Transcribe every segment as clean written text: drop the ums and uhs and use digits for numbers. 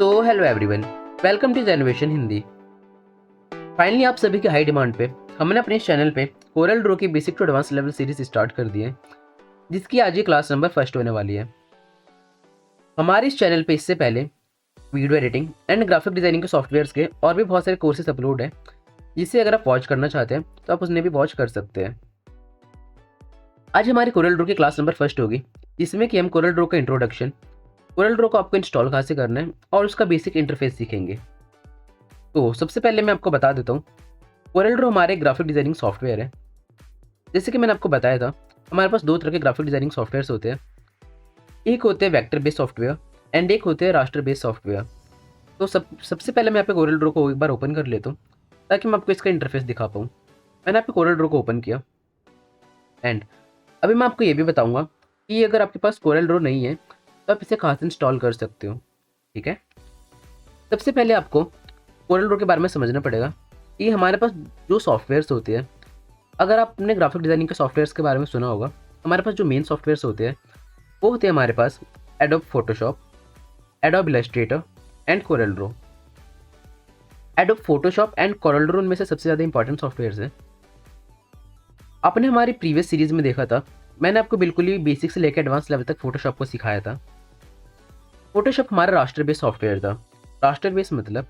तो hello everyone, welcome to generation Hindi. Finally आप सभी के हाई डिमांड पे हमने अपने इस चैनल पे कोरल ड्रॉ की basic to advance level series start कर दी है, जिसकी आज ये क्लास नंबर फर्स्ट होने वाली है। हमारे इस चैनल पे इससे पहले video editing and graphic designing के सॉफ्टवेयर्स के और भी बहुत सारे कोर्सेज अपलोड हैं, जिसे अगर आप वॉच करना चाहते हैं तो आप उसने भी वॉच कर सकते हैं। आज हमारी कोरल ड्रॉ की क्लास नंबर फर्स्ट होगी, जिसमें कि हम कोरल ड्रॉ का इंट्रोडक्शन, कोरल ड्रॉ को आपको इंस्टॉल कहाँ से करना है और उसका बेसिक इंटरफेस सीखेंगे। तो सबसे पहले मैं आपको बता देता हूँ, कोरल ड्रॉ हमारे ग्राफिक डिजाइनिंग सॉफ्टवेयर है। जैसे कि मैंने आपको बताया था, हमारे पास दो तरह के ग्राफिक डिजाइनिंग सॉफ्टवेयर्स होते हैं। एक होते हैं वेक्टर बेस्ड सॉफ्टवेयर एंड एक होते हैं रास्टर बेस्ड सॉफ्टवेयर। तो सबसे पहले मैं यहाँ पे कोरल ड्रॉ को एक बार ओपन कर लेता हूँ, ताकि मैं आपको इसका इंटरफेस दिखा पाऊँ। मैंने यहाँ पे कोरल ड्रॉ को ओपन किया एंड अभी मैं आपको ये भी बताऊँगा कि अगर आपके पास कोरल ड्रॉ नहीं है तो आप इसे कहाँ से इंस्टॉल कर सकते हो। ठीक है, सबसे पहले आपको कोरल ड्रॉ के बारे में समझना पड़ेगा कि हमारे पास जो सॉफ्टवेयर्स होते हैं, अगर आपने ग्राफिक डिजाइनिंग के सॉफ्टवेयर्स के बारे में सुना होगा, हमारे पास जो मेन सॉफ्टवेयर्स होते हैं वो होते हैं हमारे पास Adobe Photoshop, Adobe Illustrator and Corel Draw. Adobe Photoshop and Corel Draw उनमें से सबसे ज़्यादा इंपॉर्टेंट सॉफ्टवेयर्स हैं। आपने हमारी प्रीवियस सीरीज में देखा था, मैंने आपको बिल्कुल ही बेसिक से लेकर एडवांस लेवल तक फोटोशॉप को सिखाया था। फोटोशॉप हमारा रास्टर बेस्ड सॉफ्टवेयर था। रास्टर बेस्ड मतलब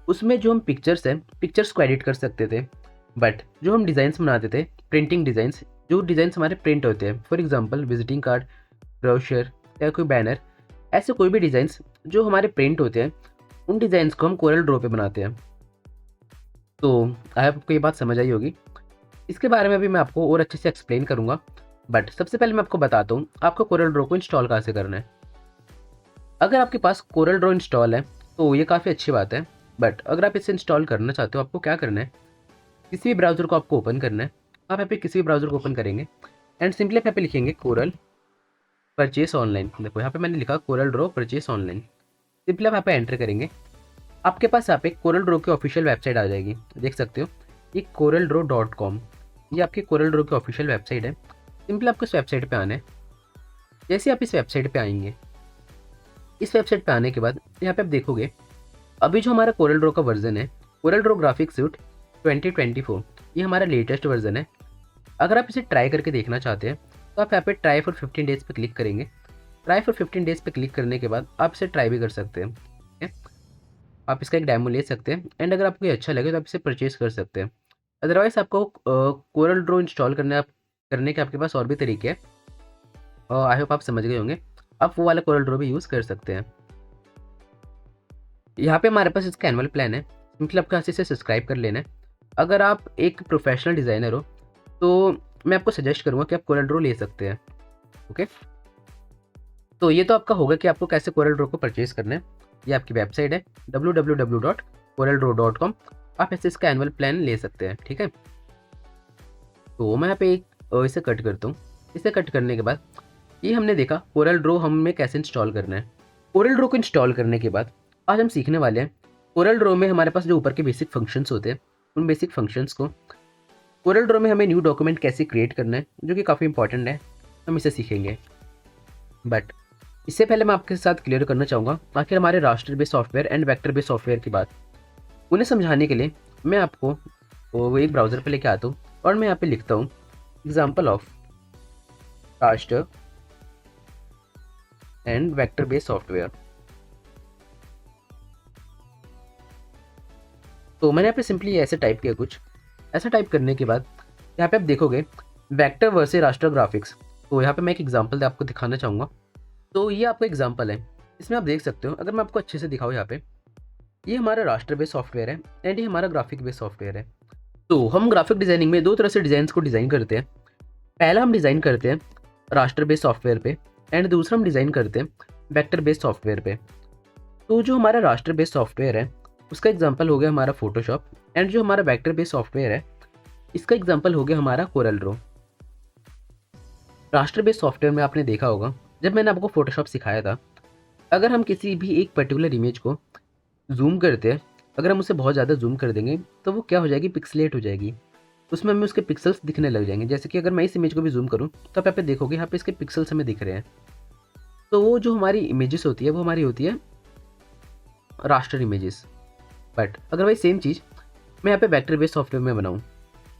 उसमें जो हम पिक्चर्स हैं, पिक्चर्स को एडिट कर सकते थे, बट जो हम डिज़ाइंस बनाते थे, प्रिंटिंग डिज़ाइंस, जो डिज़ाइंस हमारे प्रिंट होते हैं, for example visiting card, brochure या कोई बैनर, ऐसे कोई भी डिज़ाइंस जो हमारे प्रिंट होते हैं, उन डिज़ाइंस को हम कोरल ड्रॉ पे बनाते हैं। तो आई होप आपको ये बात समझ आई होगी। इसके बारे में अभी मैं आपको और अच्छे से एक्सप्लेन करूँगा, बट सबसे पहले मैं आपको बताता हूँ आपको कोरल ड्रॉ को इंस्टॉल कहाँ से करना है। अगर आपके पास कोरल ड्रॉ इंस्टॉल है तो ये काफ़ी अच्छी बात है, बट अगर आप इसे इंस्टॉल करना चाहते हो, आपको क्या करना है, किसी भी ब्राउज़र को आपको ओपन करना है। आप यहाँ पे किसी भी ब्राउज़र को ओपन करेंगे एंड सिंपली यहाँ पे लिखेंगे कोरल परचेस ऑनलाइन। देखो यहाँ पे मैंने लिखा Corel Draw purchase online. Simply आप यहाँ पे एंटर करेंगे, आपके पास यहाँ पे कोरल ड्रॉ की ऑफिशियल वेबसाइट आ जाएगी। देख सकते हो ये coreldraw.com, ये आपकी कोरल ड्रॉ की ऑफिशियल वेबसाइट है। सिंपली आपको इस वेबसाइट पर आना है। जैसे आप इस वेबसाइट पर आएंगे, इस वेबसाइट पे आने के बाद यहाँ पे आप देखोगे अभी जो हमारा कोरल ड्रॉ का वर्जन है, कोरल ड्रॉ ग्राफिक सूट 2024, ये हमारा लेटेस्ट वर्जन है। अगर आप इसे ट्राई करके देखना चाहते हैं तो आप यहाँ पे ट्राई फॉर 15 डेज़ पे क्लिक करेंगे। ट्राई फॉर 15 डेज़ पे क्लिक करने के बाद आप इसे ट्राई भी कर सकते हैं। ठीक है, आप इसका एक डेमो ले सकते हैं एंड अगर आपको ये अच्छा लगे तो आप इसे परचेज कर सकते हैं। अदरवाइज आपको कोरल ड्रॉ इंस्टॉल करने के आपके पास और भी तरीके हैं, और आई होप आप समझ गए होंगे। आप वो वाला कोरल ड्रॉ भी यूज़ कर सकते हैं। यहाँ पे हमारे पास इसका एनुअल प्लान है, सिंपली आपको यहाँ से इसे सब्सक्राइब कर लेना है। अगर आप एक प्रोफेशनल डिज़ाइनर हो तो मैं आपको सजेस्ट करूँगा कि आप कोरल ड्रॉ ले सकते हैं। ओके, तो ये तो आपका होगा कि आपको कैसे कोरल ड्रॉ को परचेज करना है। ये आपकी वेबसाइट है www.coreldraw.com, आप ऐसे इसका एनुअल प्लान ले सकते हैं। ठीक है, तो मैं यहाँ पे इसे कट करता हूँ। इसे कट करने के बाद ये हमने देखा कोरल ड्रॉ हमें कैसे इंस्टॉल करना है। कोरल ड्रॉ को इंस्टॉल करने के बाद आज हम सीखने वाले हैं कोरल ड्रॉ में हमारे पास जो ऊपर के बेसिक फंक्शंस होते हैं, उन बेसिक फंक्शंस को कोरल ड्रॉ में हमें न्यू डॉक्यूमेंट कैसे क्रिएट करना है, जो कि काफ़ी इंपॉर्टेंट है, हम इसे सीखेंगे। बट इससे पहले मैं आपके साथ क्लियर करना चाहूँगा आखिर हमारे raster based software and vector based software की बात। उन्हें समझाने के लिए मैं आपको वो एक ब्राउज़र पर लेके आता हूँ और मैं यहाँ पे लिखता हूँ example of raster and vector based software. तो मैंने यहाँ पे सिंपली ऐसे टाइप किया, कुछ ऐसा टाइप करने के बाद यहाँ पे आप देखोगे वेक्टर वर्सेस रास्टर ग्राफिक्स। तो यहाँ पे मैं एक एग्जांपल आपको दिखाना चाहूँगा। तो ये आपका एग्जांपल है, इसमें आप देख सकते हो, अगर मैं आपको अच्छे से दिखाऊँ यहाँ पे, ये हमारा रास्टर बेस्ड सॉफ्टवेयर है एंड ये हमारा ग्राफिक बेस्ड सॉफ्टवेयर है। तो हम ग्राफिक डिज़ाइनिंग में दो तरह से डिज़ाइंस को डिज़ाइन करते हैं। पहला हम डिज़ाइन करते हैं रास्टर बेस्ड सॉफ्टवेयर पे एंड दूसरा हम डिज़ाइन करते हैं वेक्टर बेस्ड सॉफ्टवेयर पे। तो जो हमारा रास्टर बेस्ड सॉफ्टवेयर है उसका एग्जांपल हो गया हमारा फोटोशॉप एंड जो हमारा वेक्टर बेस्ड सॉफ्टवेयर है इसका एग्जांपल हो गया हमारा Corel Draw. Raster based software में आपने देखा होगा, जब मैंने आपको फोटोशॉप सिखाया था, अगर हम किसी भी एक पर्टिकुलर इमेज को जूम करते हैं, अगर हम उसे बहुत ज़्यादा जूम कर देंगे तो वो क्या हो जाएगी, पिक्सलेट हो जाएगी। उसमें हमें उसके पिक्सल्स दिखने लग जाएंगे। जैसे कि अगर मैं इस इमेज को भी जूम करूँ तो आप यहाँ पे देखोगे यहाँ पे इसके पिक्सल्स हमें दिख रहे हैं। तो वो जो हमारी इमेजेस होती है वो हमारी होती है रास्टर इमेजेस। बट अगर भाई सेम चीज़ मैं यहाँ पे वेक्टर बेस्ड सॉफ्टवेयर में बनाऊँ,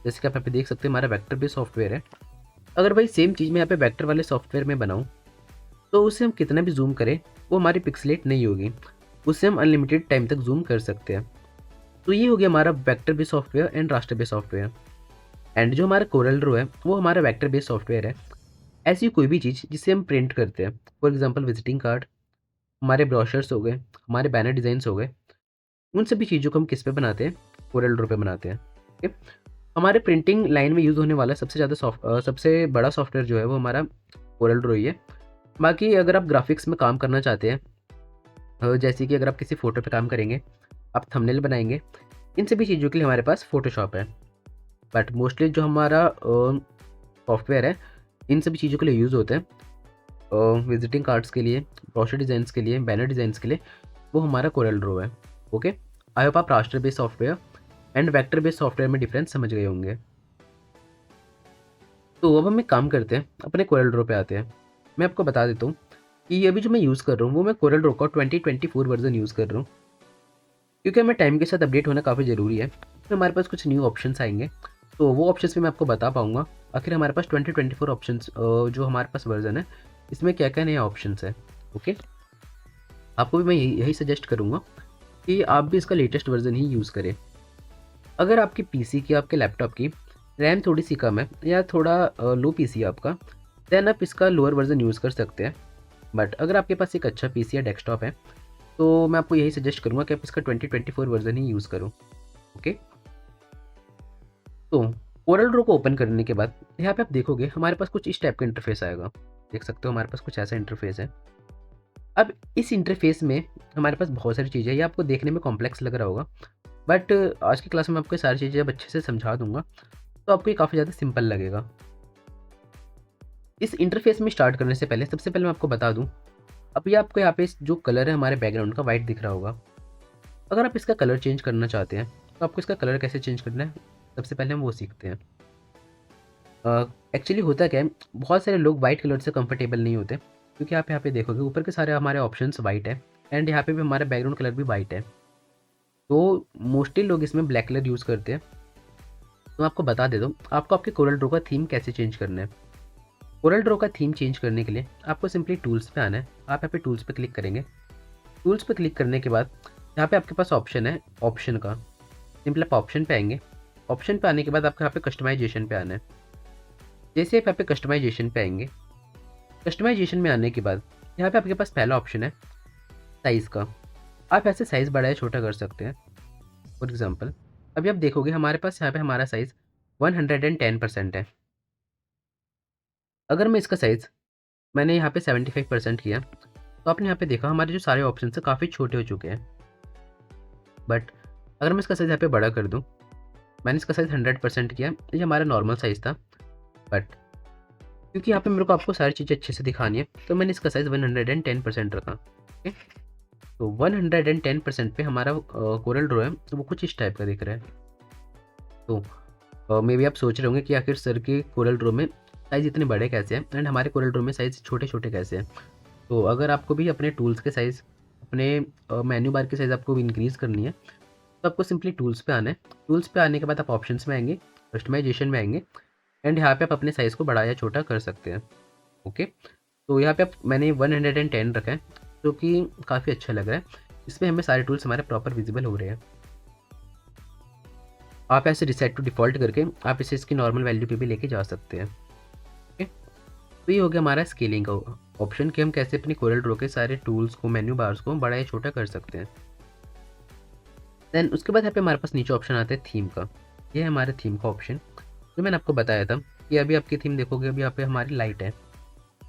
जैसे कि आप यहाँ पे देख सकते हैं हमारा वेक्टर बेस्ड सॉफ्टवेयर है। अगर भाई सेम चीज़ मैं यहाँ पे वेक्टर वाले सॉफ्टवेयर में बनाऊँ, तो उसे हम कितना भी जूम करें वो हमारी पिक्सलेट नहीं होगी, उससे हम अनलिमिटेड टाइम तक जूम कर सकते हैं। तो ये हो गया हमारा vector based software and raster based software. And जो हमारा कोरल ड्रॉ है वो हमारा वेक्टर बेस्ड सॉफ्टवेयर है। ऐसी कोई भी चीज़ जिसे हम प्रिंट करते हैं, फॉर एग्जांपल विजिटिंग कार्ड, हमारे ब्रोशर्स हो गए, हमारे बैनर डिज़ाइंस हो गए, उन सभी चीज़ों को हम किस पे बनाते हैं, कोरल ड्रॉ पे बनाते हैं। ठीक है। हमारे प्रिंटिंग लाइन में यूज़ होने वाला सबसे बड़ा सॉफ्टवेयर जो है वो हमारा कोरल ड्रॉ ही है। बाकी अगर आप ग्राफिक्स में काम करना चाहते हैं, जैसे कि अगर आप किसी फ़ोटो पे काम करेंगे, आप थंबनेल बनाएंगे, इन सभी चीज़ों के लिए हमारे पास फ़ोटोशॉप है। बट मोस्टली जो हमारा सॉफ्टवेयर है इन सभी चीज़ों के लिए यूज़ होते हैं, विजिटिंग कार्ड्स के लिए, ब्रोशर डिज़ाइंस के लिए, बैनर डिज़ाइंस के लिए, वो हमारा कोरल ड्रॉ है। ओके, आई होप आप raster based software and vector based software में डिफरेंस समझ गए होंगे। तो अब हम एक काम करते हैं, अपने कोरल ड्रॉ पे आते हैं। मैं आपको बता देता हूँ कि अभी जो मैं यूज़ कर रहा हूँ वो मैं कोरल ड्रॉ का 2024 वर्जन यूज़ कर रहा हूँ, क्योंकि हमें टाइम के साथ अपडेट होना काफ़ी ज़रूरी है। तो हमारे पास कुछ न्यू ऑप्शंस आएंगे, तो वो ऑप्शंस भी मैं आपको बता पाऊँगा। आखिर हमारे पास 2024 ऑप्शंस, जो हमारे पास वर्जन है, इसमें क्या क्या नए ऑप्शंस है। ओके, आपको भी मैं यही सजेस्ट करूँगा कि आप भी इसका लेटेस्ट वर्जन ही यूज़ करें। अगर आपकी पीसी की, आपके लैपटॉप की रैम थोड़ी सी कम है या थोड़ा लो पीसी है आपका, देन आप इसका लोअर वर्जन यूज़ कर सकते हैं। बट अगर आपके पास एक अच्छा पीसी या डेस्कटॉप है, तो मैं आपको यही सजेस्ट करूँगा कि आप इसका 2024 वर्जन ही यूज़ करो। ओके, तो कोरल ड्रॉ को ओपन करने के बाद यहाँ पे आप देखोगे हमारे पास कुछ इस टाइप का इंटरफेस आएगा। देख सकते हो हमारे पास कुछ ऐसा इंटरफेस है। अब इस इंटरफेस में हमारे पास बहुत सारी चीज़ें, ये आपको देखने में कॉम्प्लेक्स लग रहा होगा, बट आज की क्लास में आपको ये सारी चीज़ें जब अच्छे से समझा दूंगा तो आपको ये काफ़ी ज़्यादा सिंपल लगेगा। इस इंटरफेस में स्टार्ट करने से पहले सबसे पहले मैं आपको बता दूं, अभी आपको यहाँ पे जो कलर है हमारे बैकग्राउंड का, वाइट दिख रहा होगा। अगर आप इसका कलर चेंज करना चाहते हैं तो आपको इसका कलर कैसे चेंज करना है, सबसे पहले हम वो सीखते हैं। एक्चुअली होता क्या है, बहुत सारे लोग वाइट कलर से कंफर्टेबल नहीं होते, क्योंकि आप यहाँ पे देखोगे ऊपर के सारे हमारे ऑप्शंस वाइट है एंड यहाँ पे भी हमारा बैकग्राउंड कलर भी वाइट है। तो मोस्टली लोग इसमें ब्लैक कलर यूज़ करते हैं। तो मैं आपको बता देता हूँ आपको आपके कोरल ड्रॉ का थीम कैसे चेंज करना है। कोरल ड्रॉ का थीम चेंज करने के लिए आपको सिंपली टूल्स पे आना है। आप यहाँ पे टूल्स पे क्लिक करेंगे। टूल्स पे क्लिक करने के बाद यहाँ पे आपके पास ऑप्शन है, ऑप्शन का सिंपल आप ऑप्शन पे आएंगे। ऑप्शन पे आने के बाद आपको यहाँ पे कस्टमाइजेशन पे आना है। जैसे आप यहाँ पे कस्टमाइजेशन पे आएंगे, कस्टमाइजेशन में आने के बाद यहाँ पे आपके पास पहला ऑप्शन है साइज़ का। आप ऐसे साइज़ बड़ा या छोटा कर सकते हैं। फॉर एग्जाम्पल अभी आप देखोगे हमारे पास यहाँ पे हमारा साइज़ 110% है। अगर मैं इसका साइज़ मैंने यहाँ पे 75% किया, तो आपने यहाँ पे देखा हमारे जो सारे ऑप्शन है काफ़ी छोटे हो चुके हैं। बट अगर मैं इसका साइज़ यहाँ पे बड़ा कर दूँ, मैंने इसका साइज़ 100% किया, ये हमारा नॉर्मल साइज़ था। बट क्योंकि यहाँ पे मेरे को आपको सारी चीज़ें अच्छे से दिखानी है, तो मैंने इसका साइज़ 110% रखा। ओके, तो 110% पे हमारा कोरल ड्रॉ है तो वो कुछ इस टाइप का दिख रहा है। तो मे बी आप सोच रहे होंगे कि आखिर सर के कोरल ड्रॉ में साइज़ इतने बड़े कैसे हैं एंड हमारे कोरल ड्रॉ में साइज़ छोटे छोटे कैसे हैं। तो अगर आपको भी अपने टूल्स के साइज़, अपने मेन्यू बार की साइज़ आपको इंक्रीज़ करनी है, तो आपको सिंपली टूल्स पे आना है। टूल्स पे आने के बाद आप ऑप्शंस में आएंगे, कस्टमाइजेशन में आएंगे एंड यहाँ पे आप अपने साइज़ को बड़ा या छोटा कर सकते हैं। ओके, तो यहाँ पे आप मैंने 110 रखा है, जो कि काफ़ी अच्छा लग रहा है। इसमें हमें सारे टूल्स हमारे प्रॉपर विजिबल हो रहे हैं। आप ऐसे रिसेट टू डिफ़ॉल्ट करके आप इसे इसकी नॉर्मल वैल्यू पे भी लेके जा सकते हैं। ओके, तो ये हो गया हमारा स्केलिंग का ऑप्शन कि हम कैसे अपनी कोरल ड्रॉ के सारे टूल्स को, मेन्यू बार्स को बड़ा या छोटा कर सकते हैं। देन उसके बाद यहाँ पे हमारे पास नीचे ऑप्शन आता है थीम का। ये है हमारे थीम का ऑप्शन, जो मैंने आपको बताया था कि अभी आपकी थीम देखोगे, अभी यहाँ पे हमारी लाइट है।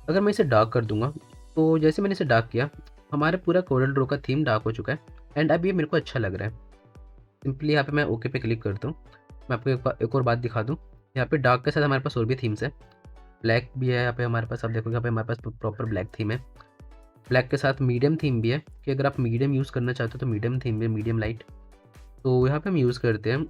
अगर मैं इसे डार्क कर दूंगा, तो जैसे मैंने इसे डार्क किया, हमारा पूरा कोरल ड्रॉ का थीम डार्क हो चुका है एंड अब ये मेरे को अच्छा लग रहा है। सिंपली यहाँ पे मैं ओके पे क्लिक करता हूँ। मैं आपको एक और बात दिखा दूँ, यहाँ पे डार्क के साथ हमारे पास और भी थीम्स है। ब्लैक भी है यहाँ पे हमारे पास, आप देखोगे यहाँ पे हमारे पास प्रॉपर ब्लैक थीम है। ब्लैक के साथ मीडियम थीम भी है कि अगर आप मीडियम यूज़ करना चाहते हो तो मीडियम थीम भी, मीडियम लाइट। तो यहाँ पे हम यूज़ करते हैं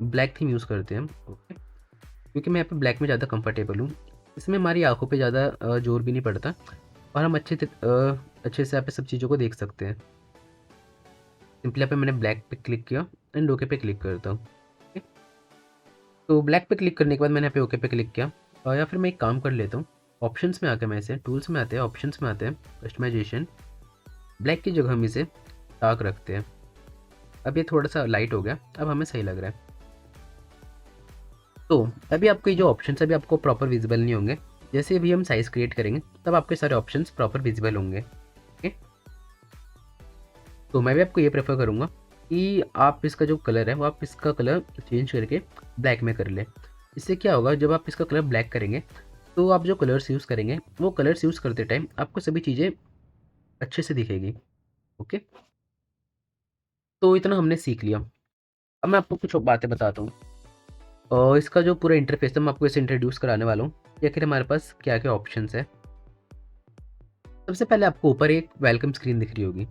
ब्लैक थीम यूज़ करते हैं। ओके, क्योंकि मैं यहाँ पे ब्लैक में ज़्यादा कंफर्टेबल हूँ। इसमें हमारी आंखों पे ज़्यादा जोर भी नहीं पड़ता और हम अच्छे से यहाँ पे सब चीज़ों को देख सकते हैं। सिंपली यहाँ पे मैंने ब्लैक पे क्लिक किया एंड ओके पे क्लिक करता हूँ। ओके, तो ब्लैक पे क्लिक करने के बाद मैंने यहाँ पे ओके पे क्लिक किया। या फिर मैं एक काम कर लेता हूँ, ऑप्शंस में आकर मैं इसे टूल्स में आते हैं, ऑप्शंस में आते हैं, कस्टमाइजेशन, ब्लैक की जगह हम इसे डार्क रखते हैं। अब ये थोड़ा सा लाइट हो गया, अब हमें सही लग रहा है। तो अभी आपके जो ऑप्शन अभी आपको प्रॉपर विजिबल नहीं होंगे, जैसे अभी हम साइज क्रिएट करेंगे तब आपके सारे ऑप्शंस प्रॉपर विजिबल होंगे। ओके, तो मैं भी आपको ये प्रेफर करूँगा कि आप इसका जो कलर है वो आप इसका कलर चेंज करके ब्लैक में कर ले। इससे क्या होगा, जब आप इसका कलर ब्लैक करेंगे तो आप जो कलर्स यूज़ करेंगे वो कलर्स यूज़ करते टाइम आपको सभी चीज़ें अच्छे से दिखेगी। ओके, तो इतना हमने सीख लिया। अब मैं आपको कुछ और बातें बताता हूँ। और इसका जो पूरा इंटरफेस है मैं आपको इसे इंट्रोड्यूस कराने वाला हूँ कि आखिर हमारे पास क्या क्या ऑप्शंस है। सबसे पहले आपको ऊपर एक वेलकम स्क्रीन दिख रही होगी,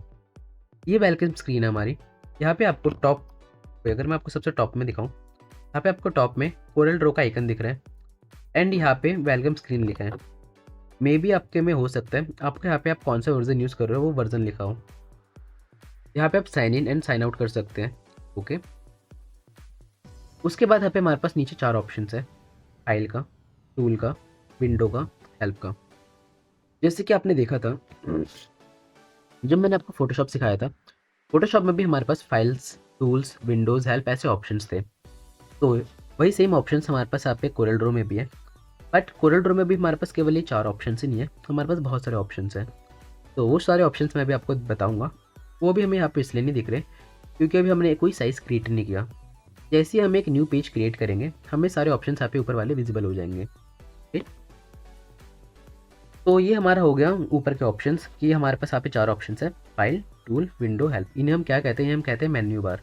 ये वेलकम स्क्रीन है हमारी। यहाँ पे आपको टॉप पे, अगर मैं आपको सबसे टॉप में दिखाऊँ, यहाँ पे आपको टॉप में कोरल ड्रॉ का आइकन दिख रहा है एंड यहाँ पे वेलकम स्क्रीन लिखा है। मे बी आपके में हो सकता है आपके यहाँ पे आप कौन सा वर्जन यूज़ कर रहे हो वो वर्जन लिखा हो। यहाँ पे आप sign in and sign out कर सकते हैं। ओके, उसके बाद यहाँ पे हमारे पास नीचे 4 ऑप्शन है, फाइल का, टूल का, विंडो का, हेल्प का। जैसे कि आपने देखा था जब मैंने आपको फोटोशॉप सिखाया था, फोटोशॉप में भी हमारे पास फाइल्स, टूल्स, विंडोज़, हेल्प ऐसे ऑप्शंस थे। तो वही सेम ऑप्शंस हमारे पास यहाँ पे कोरल ड्रॉ में भी है, बट कोरल ड्रॉ में भी हमारे पास केवल ये 4 ऑप्शंस ही नहीं है, हमारे पास बहुत सारे ऑप्शंस हैं। तो वो सारे ऑप्शंस मैं भी आपको बताऊँगा, वो भी हमें यहाँ पे इसलिए नहीं दिख रहे क्योंकि अभी हमने कोई साइज़ क्रिएट नहीं किया। जैसे ही हम एक न्यू पेज क्रिएट करेंगे हमें सारे ऑप्शंस यहाँ पे ऊपर वाले विजिबल हो जाएंगे। ठीक, तो ये हमारा हो गया ऊपर के ऑप्शंस कि हमारे पास यहाँ पे 4 ऑप्शंस है, फाइल, टूल, विंडो, हेल्प। इन्हें हम क्या कहते हैं, हम कहते हैं मेन्यू बार।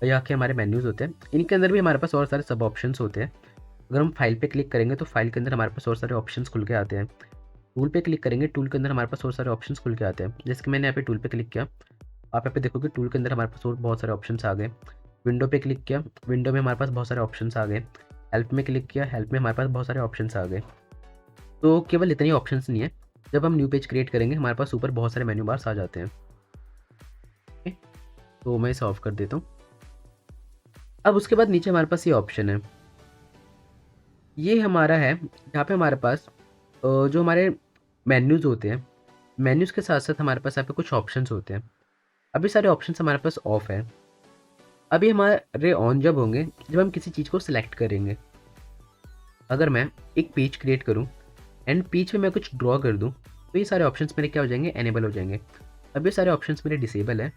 यहाँ के हमारे मेन्यूज़ होते हैं, इनके अंदर भी हमारे पास और सारे सब ऑप्शंस होते हैं। अगर हम फाइल पे क्लिक करेंगे तो फाइल के अंदर हमारे पास और सारे ऑप्शंस खुल के आते हैं। टूल पे क्लिक करेंगे, टूल के अंदर हमारे पास और सारे ऑप्शंस खुल के आते हैं। जैसे कि मैंने यहाँ पे टूल पे क्लिक किया, आप यहाँ पे देखोगे टूल के अंदर हमारे पास और बहुत सारे ऑप्शंस आ गए। विंडो पे क्लिक किया, विंडो में हमारे पास बहुत सारे ऑप्शंस आ गए। हेल्प में क्लिक किया, हेल्प में हमारे पास बहुत सारे ऑप्शंस आ गए। तो केवल इतने ही ऑप्शंस नहीं है, जब हम न्यू पेज क्रिएट करेंगे हमारे पास ऊपर बहुत सारे मेन्यू बार्स आ जाते हैं। ओके, तो मैं इसे ऑफ कर देता हूँ। अब उसके बाद नीचे हमारे पास ये ऑप्शन है, ये हमारा है यहाँ पे हमारे पास जो हमारे मेन्यूज़ होते हैं, मेन्यूज़ के साथ साथ हमारे पास यहाँ पे कुछ ऑप्शंस होते हैं। अभी सारे ऑप्शंस हमारे पास ऑफ है। अभी हमारे ऑन जब होंगे जब हम किसी चीज़ को सिलेक्ट करेंगे। अगर मैं एक पेज क्रिएट करूँ एंड पेज पे मैं कुछ ड्रॉ कर दूँ तो ये सारे ऑप्शंस मेरे क्या हो जाएंगे, एनेबल हो जाएंगे। अब ये सारे ऑप्शंस मेरे डिसेबल है,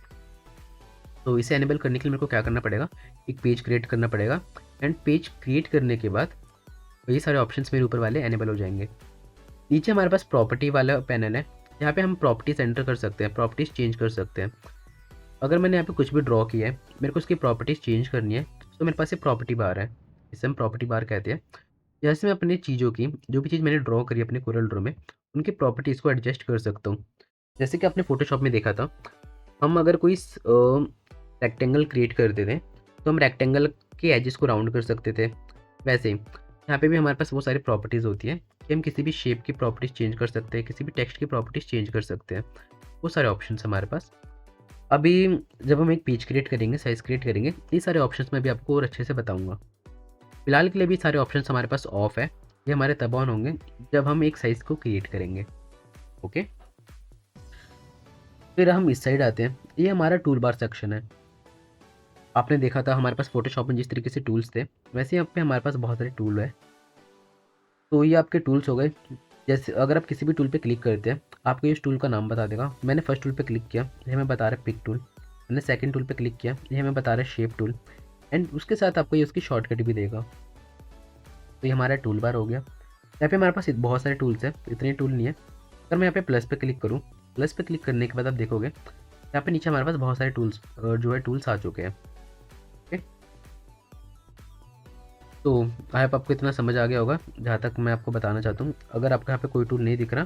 तो इसे एनेबल करने के लिए मेरे को क्या करना पड़ेगा, एक पेज क्रिएट करना पड़ेगा एंड पेज क्रिएट करने के बाद ये सारे ऑप्शंस मेरे ऊपर वाले एनेबल हो जाएंगे। नीचे हमारे पास प्रॉपर्टी वाला पैनल है, यहाँ पे हम प्रॉपर्टीज एंटर कर सकते हैं, प्रॉपर्टीज चेंज कर सकते हैं। अगर मैंने यहाँ पे कुछ भी ड्रॉ किया है, मेरे को उसकी प्रॉपर्टीज चेंज करनी है, तो मेरे पास ये प्रॉपर्टी बार है, इसे हम प्रॉपर्टी बार कहते हैं। जैसे मैं अपनी चीज़ों की, जो भी चीज़ मैंने ड्रॉ करी अपने कोरल ड्रॉ में, उनकी प्रॉपर्टीज़ को एडजस्ट कर सकता हूँ। जैसे कि आपने फोटोशॉप में देखा था, हम अगर कोई रेक्टेंगल क्रिएट करते थे तो हम रेक्टेंगल के एजेस को राउंड कर सकते थे। वैसे ही यहाँ पे भी हमारे पास वो सारी प्रॉपर्टीज़ होती हैं कि हम किसी भी शेप की प्रॉपर्टीज़ चेंज कर सकते हैं, किसी भी टेक्स्ट की प्रॉपर्टीज़ चेंज कर सकते हैं। वो सारे ऑप्शन हमारे पास। अभी जब हम एक पेज क्रिएट करेंगे, साइज़ क्रिएट करेंगे, ये सारे ऑप्शंस मैं भी आपको और अच्छे से बताऊँगा। फिलहाल के लिए भी सारे ऑप्शंस हमारे पास ऑफ है, ये हमारे तब ऑन होंगे जब हम एक साइज़ को क्रिएट करेंगे। ओके, फिर हम इस साइड आते हैं, ये हमारा टूल बार सेक्शन है। आपने देखा था हमारे पास फोटोशॉप में जिस तरीके से टूल्स थे, वैसे यहाँ पे हमारे पास बहुत सारे टूल है। तो ये आपके टूल्स हो गए। जैसे अगर आप किसी भी टूल पे क्लिक करते हैं, आपको इस टूल का नाम बता देगा। मैंने फर्स्ट टूल पे क्लिक किया, ये हमें बता रहा है पिक टूल। मैंने सेकंड टूल पे क्लिक किया, ये हमें बता रहा है शेप टूल एंड उसके साथ आपको ये उसकी शॉर्टकट भी देगा। तो ये हमारा टूल बार हो गया। यहाँ पे हमारे पास बहुत सारे टूल्स हैं, इतने टूल नहीं है। अगर मैं यहाँ पे प्लस पे क्लिक करूँ, प्लस पे क्लिक करने के बाद आप देखोगे यहाँ पे नीचे हमारे पास बहुत सारे टूल्स जो है टूल्स आ चुके हैं। ओके, तो आई होप आपको इतना समझ आ गया होगा जहाँ तक मैं आपको बताना चाहता हूँ। अगर आपको यहाँ पे कोई टूल नहीं दिख रहा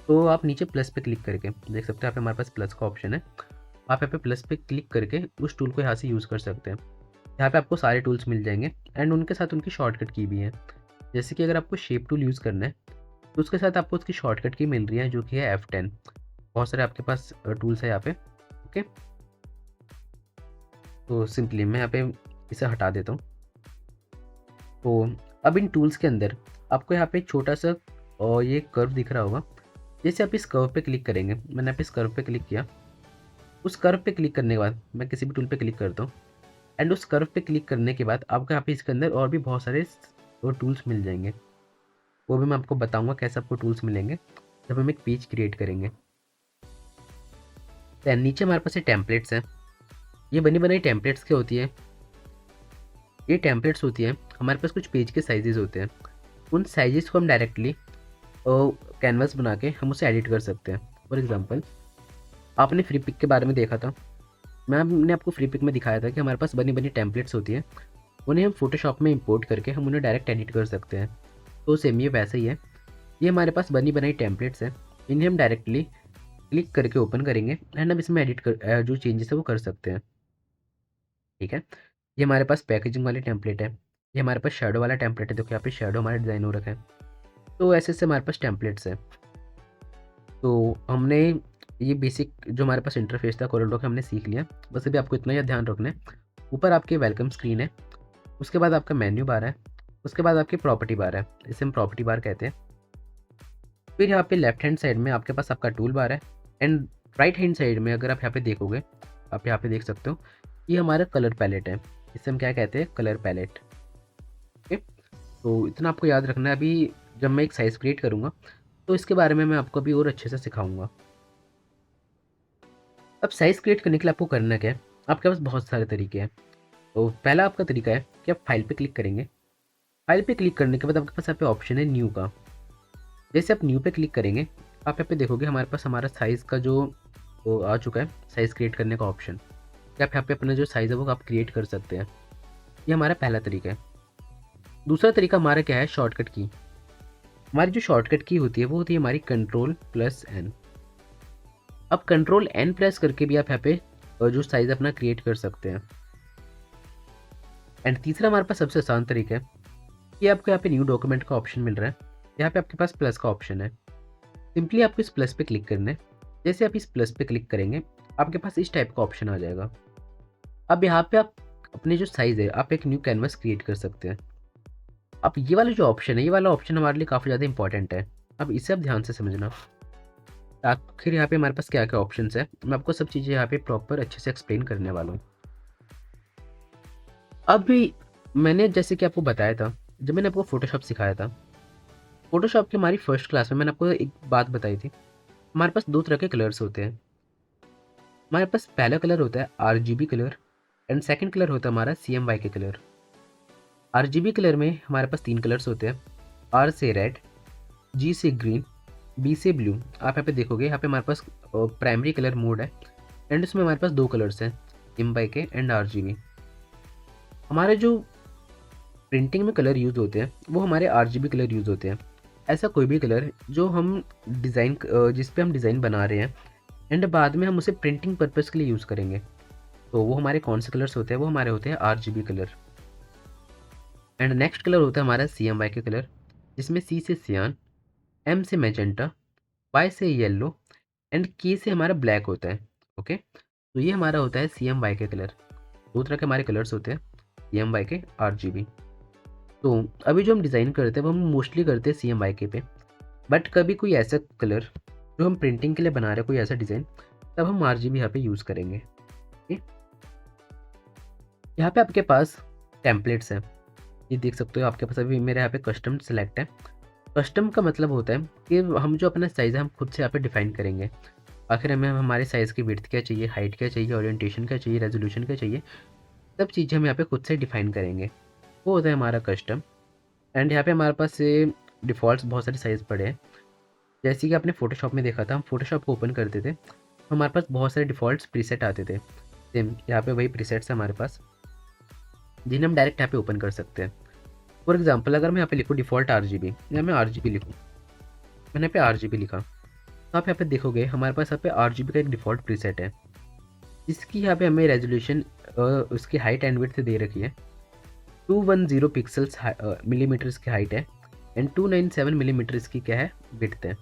तो आप नीचे प्लस पे क्लिक करके देख सकते हैं, यहाँ पे हमारे पास प्लस का ऑप्शन है। आप यहाँ पे प्लस पे क्लिक करके उस टूल को यहाँ से यूज़ कर सकते हैं। यहाँ पे आपको सारे टूल्स मिल जाएंगे एंड उनके साथ उनकी शॉर्टकट की भी है। जैसे कि अगर आपको शेप टूल यूज़ करना है तो उसके साथ आपको उसकी शॉर्टकट की मिल रही है जो कि है F10। बहुत सारे आपके पास टूल्स है यहाँ पे। ओके, तो सिंपली मैं यहाँ पे इसे हटा देता हूँ। तो अब इन टूल्स के अंदर आपको यहाँ पे छोटा सा और ये कर्व दिख रहा होगा। जैसे आप इस कर्व पे क्लिक करेंगे, मैंने यहाँ पे इस कर्व पे क्लिक किया। उस कर्व पे क्लिक करने के बाद मैं किसी भी टूल पे क्लिक करता हूँ एंड उस कर्व पे क्लिक करने के बाद आपको यहाँ पे इसके अंदर और भी बहुत सारे टूल्स मिल जाएंगे। वो भी मैं आपको बताऊंगा कैसे आपको टूल्स मिलेंगे जब हम एक पेज क्रिएट करेंगे। दैन नीचे हमारे पास ये टेम्पलेट्स हैं। ये बनी बनाई टेम्पलेट्स क्या होती है? ये टेम्पलेट्स होती है, हमारे पास कुछ पेज के साइजेस होते हैं। उन साइजेस को हम डायरेक्टली कैनवास बना के हम उसे एडिट कर सकते हैं। फॉर एग्जांपल, आपने फ्री पिक के बारे में देखा था। मैंने आपको फ्री पिक में दिखाया था कि हमारे पास बनी बनी टेम्पलेट्स होती है, उन्हें हम फोटोशॉप में इंपोर्ट करके हम उन्हें डायरेक्ट एडिट कर सकते हैं। तो सेम ये वैसे ही है। ये हमारे पास बनी बनाई टेम्पलेट्स हैं, इन्हें हम डायरेक्टली क्लिक करके ओपन करेंगे एंड हम इसमें एडिट कर जो चेंजेस है वो कर सकते हैं। ठीक है, ये हमारे पास पैकेजिंग वाली टेम्पलेट है। ये हमारे पास शेडो वाला टेम्पलेट है, देखो यहाँ पे शेडो हमारा डिज़ाइन हो रखा है। तो ऐसे ऐसे हमारे पास टेम्पलेट्स है। तो हमने ये बेसिक जो हमारे पास इंटरफेस था कोरल ड्रॉ का हमने सीख लिया। बस अभी आपको इतना ही ध्यान रखना है। ऊपर आपके वेलकम स्क्रीन है, उसके बाद आपका मेन्यू बार है, उसके बाद आपकी प्रॉपर्टी बार है, इसे हम प्रॉपर्टी बार कहते हैं। फिर यहाँ पे लेफ्ट हैंड साइड में आपके पास आपका टूल बार है एंड राइट हैंड साइड में अगर आप यहाँ पे देखोगे, आप यहाँ पे देख सकते हो, ये हमारा कलर पैलेट है। इसे हम क्या कहते हैं? Colour palette. ओके, तो इतना आपको याद रखना है। अभी जब मैं एक साइज़ क्रिएट करूँगा तो इसके बारे में मैं आपको अभी और अच्छे से सिखाऊंगा। अब साइज़ क्रिएट करने के लिए आपको करना क्या है? आपके पास बहुत सारे तरीके हैं। तो पहला आपका तरीका है कि आप फाइल पे क्लिक करेंगे। फाइल पे क्लिक करने के बाद आपके पास यहाँ पे ऑप्शन है न्यू का। जैसे आप न्यू पे क्लिक करेंगे, आप यहाँ पे देखोगे हमारे पास हमारा साइज़ का जो वो आ चुका है, साइज़ क्रिएट करने का ऑप्शन। कि आप यहाँ पे अपना जो साइज़ है वो आप क्रिएट कर सकते हैं। ये हमारा पहला तरीका है। दूसरा तरीका हमारा क्या है? शॉर्टकट की। हमारी जो शॉर्टकट की होती है वो होती है हमारी Ctrl+N। अब Ctrl+N प्रेस करके भी आप यहाँ पे जो साइज़ अपना क्रिएट कर सकते हैं। एंड तीसरा हमारे पास सबसे आसान तरीका है कि आपको यहाँ पे न्यू डॉक्यूमेंट का ऑप्शन मिल रहा है। यहाँ पे आपके पास प्लस का ऑप्शन है। सिंपली आपको इस प्लस पे क्लिक करना है। जैसे आप इस प्लस पे क्लिक करेंगे, आपके पास इस टाइप का ऑप्शन आ जाएगा। अब यहाँ पे आप अपने जो साइज़ है, आप एक न्यू कैनवास क्रिएट कर सकते हैं। अब ये वाला जो ऑप्शन है, ये वाला ऑप्शन हमारे लिए काफ़ी ज़्यादा इंपॉर्टेंट है। अब इसे आप ध्यान से समझना। आखिर यहाँ पे हमारे पास क्या क्या ऑप्शंस है, मैं आपको सब चीज़ें यहाँ पे प्रॉपर अच्छे से एक्सप्लेन करने वाला हूँ। अभी मैंने जैसे कि आपको बताया था, जब मैंने आपको फ़ोटोशॉप सिखाया था, फ़ोटोशॉप की हमारी फर्स्ट क्लास में मैंने आपको एक बात बताई थी। हमारे पास 2 तरह के कलर्स होते हैं। हमारे पास पहला कलर होता है RGB colour and second colour होता है हमारा सीएमवाई कलर। आरजीबी कलर में हमारे पास 3 कलर्स होते हैं। आर से रेड, जी से ग्रीन, बी से ब्लू। आप यहाँ पे देखोगे, यहाँ पे हमारे पास प्राइमरी कलर मोड है एंड इसमें हमारे पास 2 कलर्स हैं, सीएमवाई के एंड आरजीबी। हमारे जो प्रिंटिंग में कलर यूज़ होते हैं वो हमारे आरजीबी कलर यूज़ होते हैं। ऐसा कोई भी कलर जो हम डिज़ाइन जिस पे हम डिज़ाइन बना रहे हैं एंड बाद में हम उसे प्रिंटिंग पर्पज़ के लिए यूज़ करेंगे, तो वो हमारे कौन से कलर्स होते हैं? वो हमारे होते हैं RGB colour. And next colour होता है हमारा सीएमवाई के कलर, जिसमें सी से सियान, एम से मैजेंटा, वाई से येलो एंड के से हमारा ब्लैक होता है। ओके, तो ये हमारा होता है सीएमवाई के कलर। 2 तरह के हमारे कलर्स होते हैं, सीएमवाई के, आरजीबी। तो अभी जो हम डिज़ाइन करते हैं वो हम मोस्टली करते हैं सीएमवाई के पे, बट कभी कोई ऐसा कलर जो हम प्रिंटिंग के लिए बना रहे हैं, कोई ऐसा डिज़ाइन, तब हम आरजीबी यहाँ पे यूज़ करेंगे। ओके, यहाँ पे आपके पास टेम्पलेट्स हैं। ये देख सकते हो, आपके पास अभी मेरे यहाँ पे कस्टम सेलेक्ट है। कस्टम का मतलब होता है कि हम जो अपना साइज़ है हम खुद से यहाँ पे डिफ़ाइन करेंगे। आखिर हमें हमारे साइज़ की विड्थ क्या चाहिए, हाइट क्या चाहिए, ओरिएंटेशन क्या चाहिए, रेजोल्यूशन क्या चाहिए, सब चीज़ें हम यहाँ पे खुद से डिफ़ाइन करेंगे। वो होता है हमारा कस्टम। एंड यहाँ पे हमारे पास ये डिफ़ॉल्ट्स बहुत सारे साइज़ पड़े हैं। जैसे कि आपने फ़ोटोशॉप में देखा था, हम फ़ोटोशॉप को ओपन करते थे, हमारे पास बहुत सारे डिफ़ॉल्ट्स प्रीसेट आते थे। सेम यहाँ पे वही प्रीसेट्स हैं हमारे पास, जिन्हें हम डायरेक्ट यहाँ पे ओपन कर सकते हैं। फॉर एग्जांपल, अगर मैं यहाँ पे लिखूँ डिफ़ॉल्ट आरजीबी, या मैं आरजीबी लिखूँ, मैंने यहाँ पे आरजीबी लिखा, तो आप यहाँ पे देखोगे हमारे पास यहाँ पे आरजीबी का एक डिफ़ॉल्ट प्रीसेट है, जिसकी यहाँ पे हमें रेजोल्यूशन उसकी हाइट एंड विड्थ दे रखी है। 210 पिक्सल्स मिलीमीटर्स की हाइट है एंड 297 मिलीमीटर्स की क्या है, विड्थ है।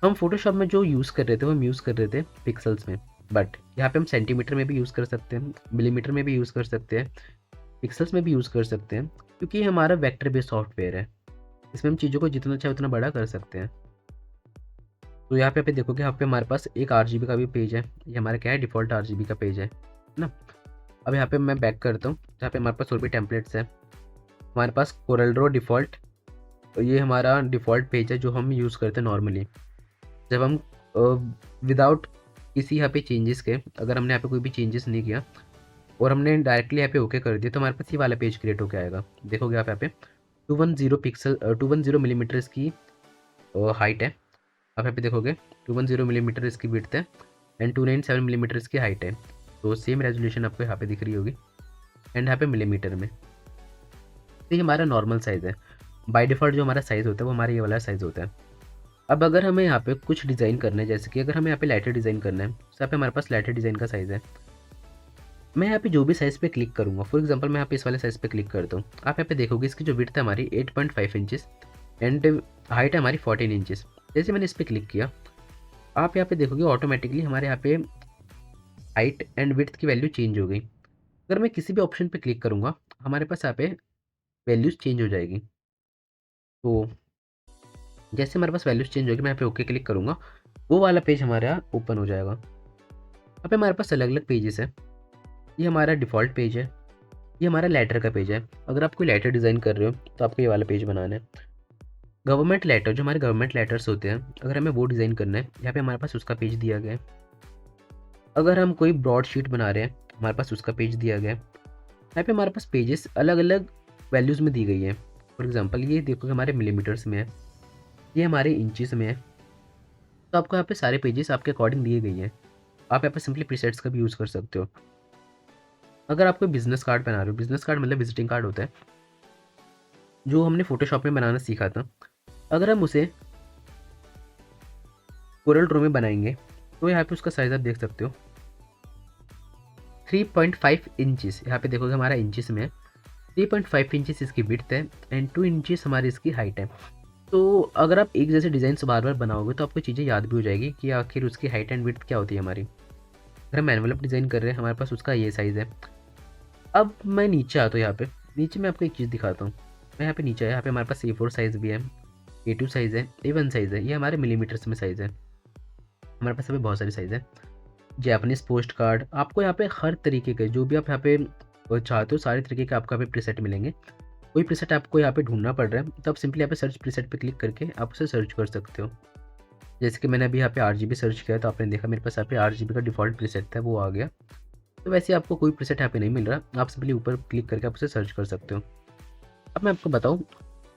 हम फोटोशॉप में जो यूज़ कर रहे थे वो हम यूज़ कर रहे थे पिक्सल्स में, बट यहाँ पे हम सेंटीमीटर में भी यूज़ कर सकते हैं, मिलीमीटर में भी यूज़ कर सकते हैं, पिक्सल्स में भी यूज़ कर सकते हैं, क्योंकि ये हमारा वेक्टर बेस्ड सॉफ्टवेयर है। इसमें हम चीज़ों को जितना चाहे उतना बड़ा कर सकते हैं। तो यहाँ पे आप देखोगे, यहाँ पे हमारे पास एक RGB का भी पेज है। ये हमारा क्या है, डिफ़ॉल्ट RGB का पेज है ना। अब यहाँ पे मैं बैक करता हूँ, जहाँ पे हमारे पास और भी टेम्पलेट्स हैं। हमारे पास कोरल ड्रॉ डिफ़ॉल्ट, ये हमारा डिफ़ॉल्ट पेज है जो हम यूज़ करते हैं नॉर्मली। जब हम विदाउट किसी यहाँ पे चेंजेस के, अगर हमने यहाँ पे कोई भी चेंजेस नहीं किया और हमने डायरेक्टली यहाँ पे ओके कर दिया, तो हमारे पास ये वाला पेज क्रिएट होकर आएगा। देखोगे आप यहाँ पे 210 मिलीमीटर इसकी हाइट है। आप यहाँ पे देखोगे 210 मिलीमीटर इसकी विड्थ है एंड 297 मिलीमीटर इसकी हाइट है। तो सेम रेजोल्यूशन आपको यहाँ पे दिख रही होगी एंड यहाँ पे मिलीमीटर में। तो ये हमारा नॉर्मल साइज़ है। बाय डिफ़ॉल्ट जो हमारा साइज़ होता है वो हमारा ये वाला साइज़ होता है। अब अगर हमें यहाँ पे कुछ डिज़ाइन करना है, जैसे कि अगर हमें यहाँ पे लाइटर डिज़ाइन करना है, तो यहाँ पे हमारे पास लाइटर डिज़ाइन का साइज़ है। मैं यहाँ पे जो भी साइज़ पे क्लिक करूँगा, फॉर एग्जांपल मैं यहाँ पे इस वाले साइज़ पे क्लिक करता हूँ, आप यहाँ पे देखोगे इसकी जो विड्थ है हमारी 8.5 इंचेस एंड हाइट है हमारी 14 इंचेस। जैसे मैंने इस पर क्लिक किया, आप यहाँ पे देखोगे ऑटोमेटिकली हमारे यहाँ पे हाइट एंड विड्थ की वैल्यू चेंज हो गई। अगर मैं किसी भी ऑप्शन पे क्लिक करूँगा, हमारे पास यहाँ पे वैल्यूज़ चेंज हो जाएगी। तो जैसे हमारे पास वैल्यूज़ चेंज होगी, मैं यहाँ पे ओके क्लिक करूँगा, वो वाला पेज हमारा ओपन हो जाएगा। यहाँ पे हमारे पास अलग अलग पेजेस हैं। ये हमारा डिफ़ॉल्ट पेज है, ये हमारा लेटर का पेज है। अगर आप कोई लेटर डिज़ाइन कर रहे हो तो आपको ये वाला पेज बनाना है। गवर्नमेंट लेटर, जो हमारे गवर्नमेंट लेटर्स होते हैं, अगर हमें वो डिज़ाइन करना है, यहाँ पे हमारे पास उसका पेज दिया गया है। अगर हम कोई ब्रॉड शीट बना रहे हैं, हमारे पास उसका पेज दिया गया है। यहाँ पे हमारे पास पेजेस अलग अलग वैल्यूज़ में दी गई है। फॉर एग्जांपल ये देखो हमारे मिलीमीटर्स में है, ये हमारे इंचेस में है। तो आपको यहाँ पे सारे पेजेस आपके अकॉर्डिंग दिए गई हैं। आप यहाँ पे सिंपली प्रीसेट्स का भी यूज़ कर सकते हो। अगर आप कोई बिजनेस कार्ड बना रहे हो, बिजनेस कार्ड मतलब विजिटिंग कार्ड होता है, जो हमने फोटोशॉप में बनाना सीखा था, अगर हम उसे कोरल ड्रॉ में बनाएंगे, तो यहाँ पे उसका साइज़ आप देख सकते हो 3.5 इंचेस। यहाँ पे देखोगे हमारा इंचेस में है। 3.5 इंचेस इसकी विड्थ है एंड 2 इंचेस हमारी इसकी हाइट है। तो अगर आप एक जैसे डिज़ाइन से बार बार बनाओगे तो आपको चीज़ें याद भी हो जाएगी कि आखिर उसकी हाइट एंड विड्थ क्या होती है हमारी। अगर हम एनवेलप डिज़ाइन कर रहे हैं, हमारे पास उसका ये साइज़ है। अब मैं नीचे आता हूँ, यहाँ पे नीचे मैं आपको एक चीज़ दिखाता हूँ। मैं यहाँ पे नीचे आया, यहाँ पे हमारे पास A4 साइज़ भी है, A2 साइज़ है, A1 साइज़ है। ये हमारे मिलीमीटर्स में साइज़ है। हमारे पास अभी बहुत सारे साइज़ है। जापानीज़ पोस्ट कार्ड, आपको यहाँ पे हर तरीके के जो भी आप यहाँ पे चाहते हो, सारे तरीके के आपको यहाँ पे प्रीसेट मिलेंगे। कोई प्रीसेट आपको यहाँ पे ढूंढना पड़ रहा है तो आप सिंपली यहाँ पे सर्च प्रीसेट पे क्लिक करके आप उसे सर्च कर सकते हो। जैसे कि मैंने अभी यहाँ पे RGB सर्च किया तो आपने देखा मेरे पास यहाँ पे RGB का डिफ़ॉल्ट प्रीसेट था, वो आ गया। तो वैसे आपको कोई प्रीसेट यहाँ पे नहीं मिल रहा, आप सिंपली ऊपर क्लिक करके आप उसे सर्च कर सकते हो। अब मैं आपको बताऊँ,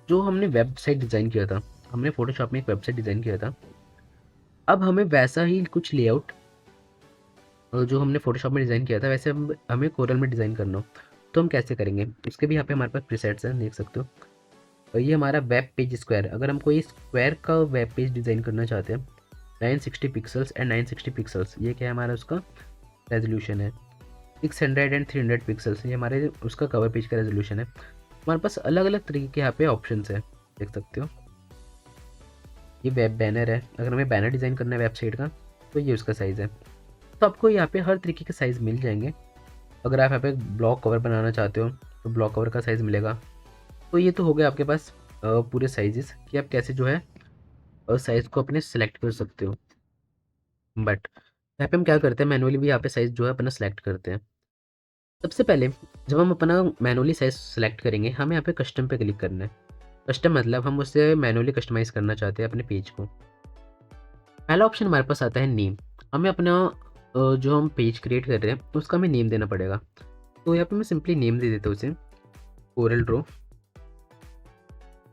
जो हमने वेबसाइट डिज़ाइन किया था, हमने फोटोशॉप में एक वेबसाइट डिज़ाइन किया था, अब हमें वैसा ही कुछ लेआउट जो हमने फोटोशॉप में डिज़ाइन किया था वैसे हमें कोरल में डिज़ाइन करना हो, तो हम कैसे करेंगे, उसके भी यहाँ पे हमारे पास प्रीसेट्स हैं, देख सकते हो। और ये हमारा वेब पेज स्क्वायर, अगर हम कोई स्क्वायर का वेब पेज डिज़ाइन करना चाहते हैं, 960 पिक्सल्स एंड 960 पिक्सल्स, ये क्या है हमारा उसका रेजोल्यूशन है। 600 एंड 300 पिक्सल्स, ये हमारे उसका कवर पेज का रेजोल्यूशन है। हमारे पास अलग अलग तरीके के यहाँ पे ऑप्शन है, देख सकते हो। ये वेब बैनर है, अगर हमें बैनर डिज़ाइन करना है वेबसाइट का तो ये उसका साइज़ है। तो आपको यहाँ पे हर तरीके के साइज़ मिल जाएंगे। अगर आप यहाँ पे ब्लॉक कवर बनाना चाहते हो तो ब्लॉक कवर का साइज़ मिलेगा। तो ये तो हो गया आपके पास पूरे साइजेस कि आप कैसे जो है साइज़ को अपने सेलेक्ट कर सकते हो। बट यहाँ पे हम क्या करते हैं, मैनुअली भी यहाँ पे साइज़ जो है अपना सेलेक्ट करते हैं। सबसे पहले जब हम अपना मैनुअली साइज़ सेलेक्ट करेंगे, हमें यहाँ पे कस्टम पे क्लिक करना है। कस्टम मतलब हम उससे मैनुअली कस्टमाइज़ करना चाहते हैं अपने पेज को। पहला ऑप्शन हमारे पास आता है नेम। हमें अपना जो हम पेज क्रिएट कर रहे हैं उसका हमें नेम देना पड़ेगा। तो यहाँ पे मैं सिंपली नेम दे देता हूँ उसे, कोरल ड्रॉ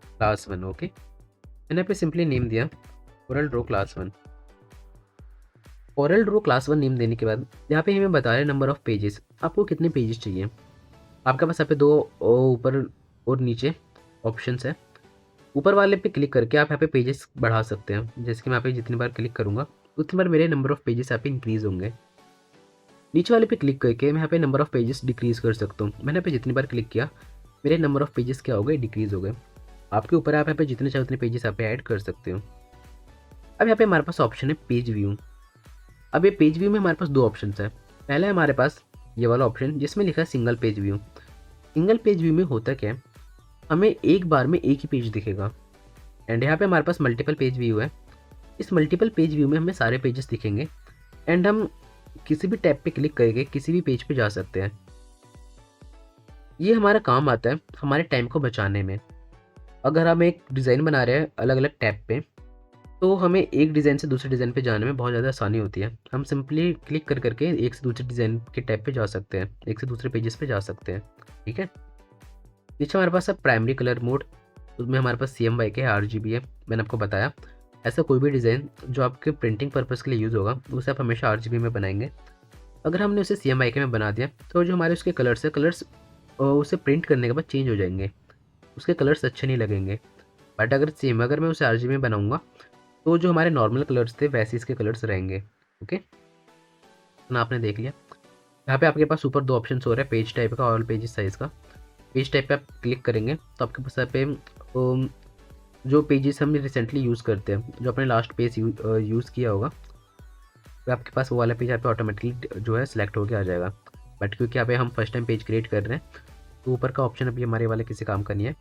क्लास 1। ओके, मैंने यहाँ पे सिंपली नेम दिया Corel Draw class 1। Corel Draw class 1 name देने के बाद यहाँ पे हमें बता रहे हैं नंबर ऑफ़ पेजेस, आपको कितने पेजेस चाहिए। आपके पास यहाँ पे 2 ऊपर और नीचे ऑप्शंस है। ऊपर वाले पे क्लिक करके आप यहाँ पे पेजेस बढ़ा सकते हैं। जैसे कि मैं यहाँ पे जितनी बार क्लिक करूँगा उतनी बार मेरे नंबर ऑफ़ पेजेस यहाँ पे इंक्रीज़ होंगे। नीचे वाले पे क्लिक करके मैं यहाँ पे नंबर ऑफ़ पेजेस डिक्रीज़ कर सकता हूँ। मैंने यहाँ पे जितनी बार क्लिक किया मेरे नंबर ऑफ़ पेजेस क्या हो गए, डिक्रीज़ हो गए। आपके ऊपर आप यहाँ पे जितने चाहे उतने पेजेस यहाँ पे ऐड कर सकते हो। अब यहाँ पे हमारे पास ऑप्शन है पेज व्यू। अब ये पेज व्यू में हमारे पास दो ऑप्शन है। पहला है हमारे पास ये वाला ऑप्शन जिसमें लिखा है single page view. Single page view में होता क्या है, हमें एक बार में एक ही पेज दिखेगा। एंड यहाँ पे हमारे पास मल्टीपल पेज व्यू है। इस मल्टीपल पेज व्यू में हमें सारे पेजेस दिखेंगे एंड हम किसी भी टैब पे क्लिक करके किसी भी पेज पे जा सकते हैं। ये हमारा काम आता है हमारे टाइम को बचाने में। अगर हम एक डिज़ाइन बना रहे हैं अलग अलग टैब पे, तो हमें एक डिज़ाइन से दूसरे डिज़ाइन पे जाने में बहुत ज़्यादा आसानी होती है। हम सिंपली क्लिक कर करके एक से दूसरे डिज़ाइन के टैब पे जा सकते हैं, एक से दूसरे पेजेस पे जा सकते हैं। ठीक है, नीचे हमारे पास है प्राइमरी कलर मोड, उसमें हमारे पास CMYK है, RGB है। मैंने आपको बताया ऐसा कोई भी डिज़ाइन जो आपके प्रिंटिंग पर्पज़ के लिए यूज़ होगा उसे आप हमेशा RGB में बनाएंगे। अगर हमने उसे CMYK में बना दिया तो जो हमारे उसके कलर्स है, कलर्स उसे प्रिंट करने के बाद चेंज हो जाएंगे, उसके कलर्स अच्छे नहीं लगेंगे। बट अगर मैं उसे RGB में बनाऊँगा तो जो हमारे नॉर्मल कलर्स थे वैसे इसके कलर्स रहेंगे। ओके, ना आपने देख लिया। यहाँ पे आपके पास ऊपर दो ऑप्शन हो रहे हैं, पेज टाइप का और पेज साइज़ का। पेज टाइप पे आप क्लिक करेंगे तो आपके पास यहाँ पे जो पेजेस हम रिसेंटली यूज़ करते हैं, जो आपने लास्ट पेज यूज़ किया होगा, तो आपके पास वो वाला पेज यहाँ पे ऑटोमेटिकली जो है सिलेक्ट होकर आ जाएगा। बट क्योंकि यहाँ पे हम फर्स्ट टाइम पेज क्रिएट कर रहे हैं तो ऊपर का ऑप्शन अभी हमारे वाले किसी काम का नहीं है।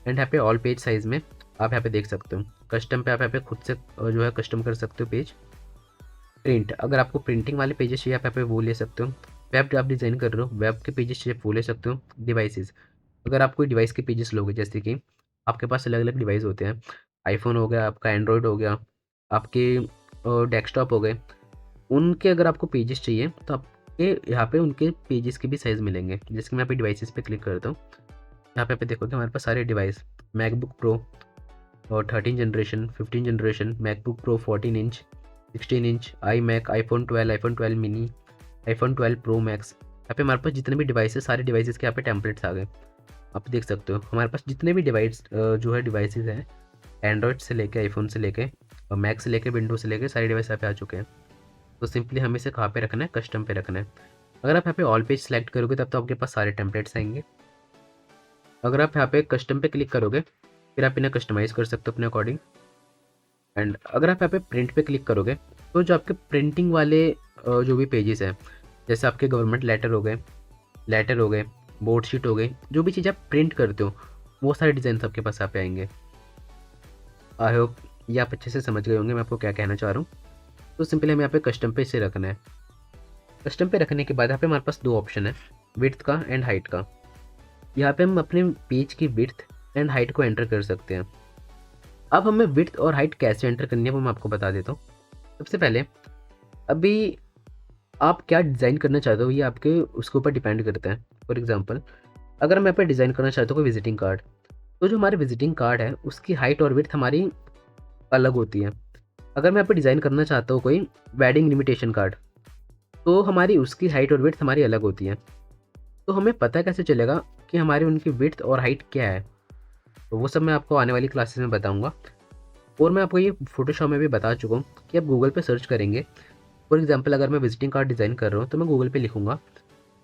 एंड यहाँ पे ऑल पेज साइज़ में आप यहाँ पे देख सकते हो, कस्टम पे आप यहाँ पे खुद से जो है कस्टम कर सकते हो पेज। प्रिंट, अगर आपको प्रिंटिंग वाले पेजेस चाहिए आप यहाँ पे वो ले सकते हो। वेब आप डिज़ाइन कर रहे हो, वेब के पेजेस चाहिए वो ले सकते हो। डिवाइसेस, अगर आप कोई डिवाइस के पेजेस लोगे, जैसे कि आपके पास अलग अलग डिवाइस होते हैं, आईफोन हो गया, आपका एंड्रॉयड हो गया, आपके डेस्कटॉप हो गए, उनके अगर आपको पेजेस चाहिए तो आपके यहाँ पे उनके पेजेस के भी साइज़ मिलेंगे। जैसे कि मैं यहाँ पे डिवाइसेस पे क्लिक करता हूँ, यहाँ पे देखोगे हमारे पास सारे डिवाइस, मैकबुक प्रो और 13 generation, 15 generation, MacBook Pro 14 inch, 16 inch, iMac, iPhone 12 mini, iPhone 12 Pro Max. यहाँ पे हमारे पास जितने भी डिवाइस है सारे डिवाइसेस के यहाँ पे टेम्पलेट्स आ गए। आप देख सकते हो हमारे पास जितने भी डिवाइस जो है डिवाइसेस हैं, एंड्रॉयड से लेके आईफोन से लेके और मैक से लेके विंडो से लेके सारे डिवाइस यहाँ पे आ चुके हैं। तो सिंपली हमें इसे कहाँ पे रखना है, कस्टम पे रखना है। अगर आप यहाँ पे ऑल पेज सेलेक्ट करोगे तब तो आपके पास सारे टेम्पलेट्स आएंगे। अगर आप यहाँ पे कस्टम पे क्लिक करोगे फिर आप इन्हें कस्टमाइज़ कर सकते हो अपने अकॉर्डिंग। एंड अगर आप यहाँ पे प्रिंट पे क्लिक करोगे तो जो आपके प्रिंटिंग वाले जो भी पेजेस हैं, जैसे आपके गवर्नमेंट लेटर हो गए, बोर्ड शीट हो गई, जो भी चीज़ आप प्रिंट करते हो वो सारे डिज़ाइन आपके पास यहाँ पे आएंगे। आई होप ये आप अच्छे से समझ गए होंगे मैं आपको क्या कहना चाह रहा हूँ। तो सिंपली हमें यहाँ पे कस्टम पे इसे रखना है। कस्टम पे रखने के बाद यहाँ पे हमारे पास दो ऑप्शन है, विड्थ का एंड हाइट का। यहाँ पे हम अपने पेज की विड्थ एंड हाइट को एंटर कर सकते हैं। अब हमें विड्थ और हाइट कैसे एंटर करनी है वो मैं आपको बता देता हूँ। सबसे पहले अभी आप क्या डिज़ाइन करना चाहते हो ये आपके उसके ऊपर डिपेंड करता है। फॉर एग्जांपल अगर मैं यहाँ पे डिज़ाइन करना चाहता हूँ कोई विजिटिंग कार्ड, तो जो हमारे विजिटिंग कार्ड है उसकी हाइट और विड्थ हमारी अलग होती है। अगर मैं यहाँ पे डिज़ाइन करना चाहता हूँ कोई वेडिंग इनविटेशन कार्ड, तो हमारी उसकी हाइट और विड्थ हमारी अलग होती है। तो हमें पता कैसे चलेगा कि हमारी उनकी विड्थ और हाइट क्या है, तो वो सब मैं आपको आने वाली क्लासेस में बताऊँगा। और मैं आपको ये फोटोशॉप में भी बता चुका हूँ कि आप गूगल पे सर्च करेंगे। फॉर एग्जांपल अगर मैं विजिटिंग कार्ड डिज़ाइन कर रहा हूँ तो मैं गूगल पे लिखूँगा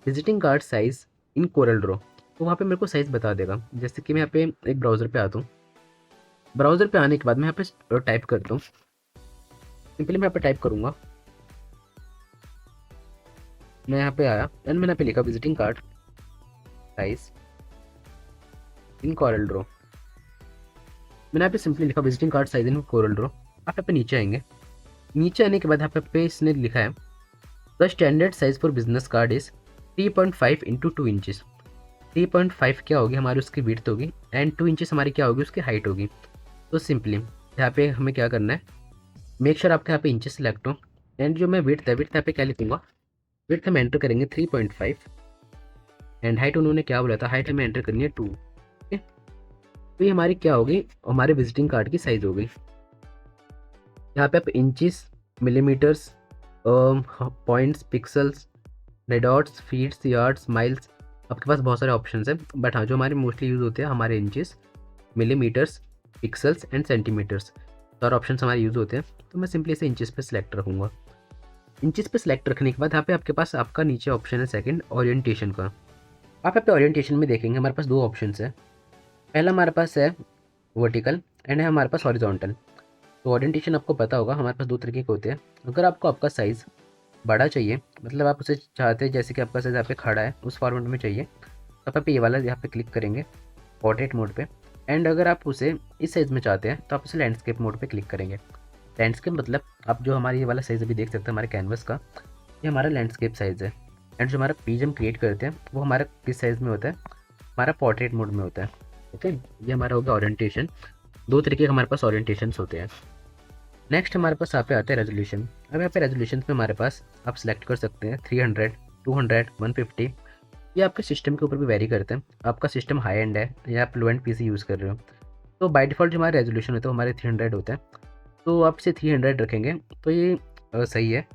विजिटिंग कार्ड साइज़ इन कोरल ड्रॉ, तो वहाँ पे मेरे को साइज़ बता देगा। जैसे कि मैं यहाँ पे एक ब्राउज़र पे आता हूँ, ब्राउज़र पे आने के बाद मैं यहाँ पे टाइप करता हूँ, सिंपली मैं यहाँ पे टाइप करूँगा, मैं यहाँ पे आया एंड मैंने यहाँ पे लिखा विजिटिंग कार्ड साइज़ इन कोरल ड्रॉ। मैंने यहाँ पे सिंपली लिखा विजिटिंग कार्ड साइज़ इन कोरल ड्रॉ। आप यहाँ पे नीचे आएंगे, नीचे आने के बाद यहाँ पे इसने लिखा है the standard size for business card is 3.5 into 2 inches. 3.5 क्या होगी हमारी उसकी विड्थ होगी एंड 2 इंचज़ हमारी क्या होगी उसकी हाइट होगी। तो सिंपली यहाँ पे हमें क्या करना है, मेक श्योर आपके यहाँ पे इंचेस सेलेक्ट हो एंड जो मैं विड्थ है, विड्थ यहाँ पे क्या लिखूँगा, विड्थ हम एंटर करेंगे 3.5 एंड हाइट उन्होंने क्या बोला था, हाइट हमें एंटर करनी है 2। ओके, तो ये हमारी क्या होगी, हमारे विजिटिंग कार्ड की साइज़ हो गई। यहाँ पे आप इंचेस, मिलीमीटर्स, पॉइंट्स, पिक्सल्स, रेडॉट्स, फीट्स, यार्ड्स, माइल्स, आपके पास बहुत सारे ऑप्शंस हैं। बट हाँ, जो हमारे मोस्टली यूज़ होते हैं हमारे inches, millimetres, pixels and centimetres, सारे ऑप्शंस हमारे यूज़ होते हैं। तो मैं सिंपली इसे इंचेस पे सिलेक्ट रखूँगा। इंचेस पे सिलेक्ट रखने के बाद यहाँ पे आपके पास आपका नीचे ऑप्शन है सेकंड, ओरिएंटेशन का। आप यहाँ पे ओरिएंटेशन में देखेंगे हमारे पास दो ऑप्शंस है। पहला हमारे पास है वर्टिकल एंड है हमारे पास हॉरिजॉन्टल। तो ओरिएंटेशन आपको पता होगा हमारे पास दो तरीके के होते हैं। अगर आपको आपका साइज़ बड़ा चाहिए, मतलब आप उसे चाहते हैं जैसे कि आपका साइज़ यहाँ पे खड़ा है उस फॉर्मेट में चाहिए, तो आप ये वाला यहाँ पे क्लिक करेंगे पोर्ट्रेट मोड पे। एंड अगर आप उसे इस साइज़ में चाहते हैं तो आप उसे लैंडस्केप मोड पे क्लिक करेंगे। लैंडस्केप मतलब आप जो हमारे ये वाला साइज़ अभी देख सकते हैं हमारे कैनवस का, ये हमारा लैंडस्केप साइज़ है। एंड जो हमारा पेज हम क्रिएट करते हैं वो हमारा किस साइज़ में होता है, हमारा पोर्ट्रेट मोड में होता है। ओके, ये हमारा होगा ओरिएंटेशन। दो तरीके के हमारे पास ओरिएंटेशंस होते हैं। नेक्स्ट हमारे पास यहाँ पे आता है रेजोल्यूशन। अब यहाँ पे रेजोल्यूशन में हमारे पास आप सिलेक्ट कर सकते हैं 300, 200, 150। ये आपके सिस्टम के ऊपर भी वेरी करते हैं, आपका सिस्टम हाई एंड है या आप लो एंड पीसी यूज़ कर रहे हो। तो बाय डिफ़ॉल्ट जो हमारा रेजोल्यूशन होता है वो हमारे 300 होता है, तो आप इसे 300 रखेंगे तो ये सही है।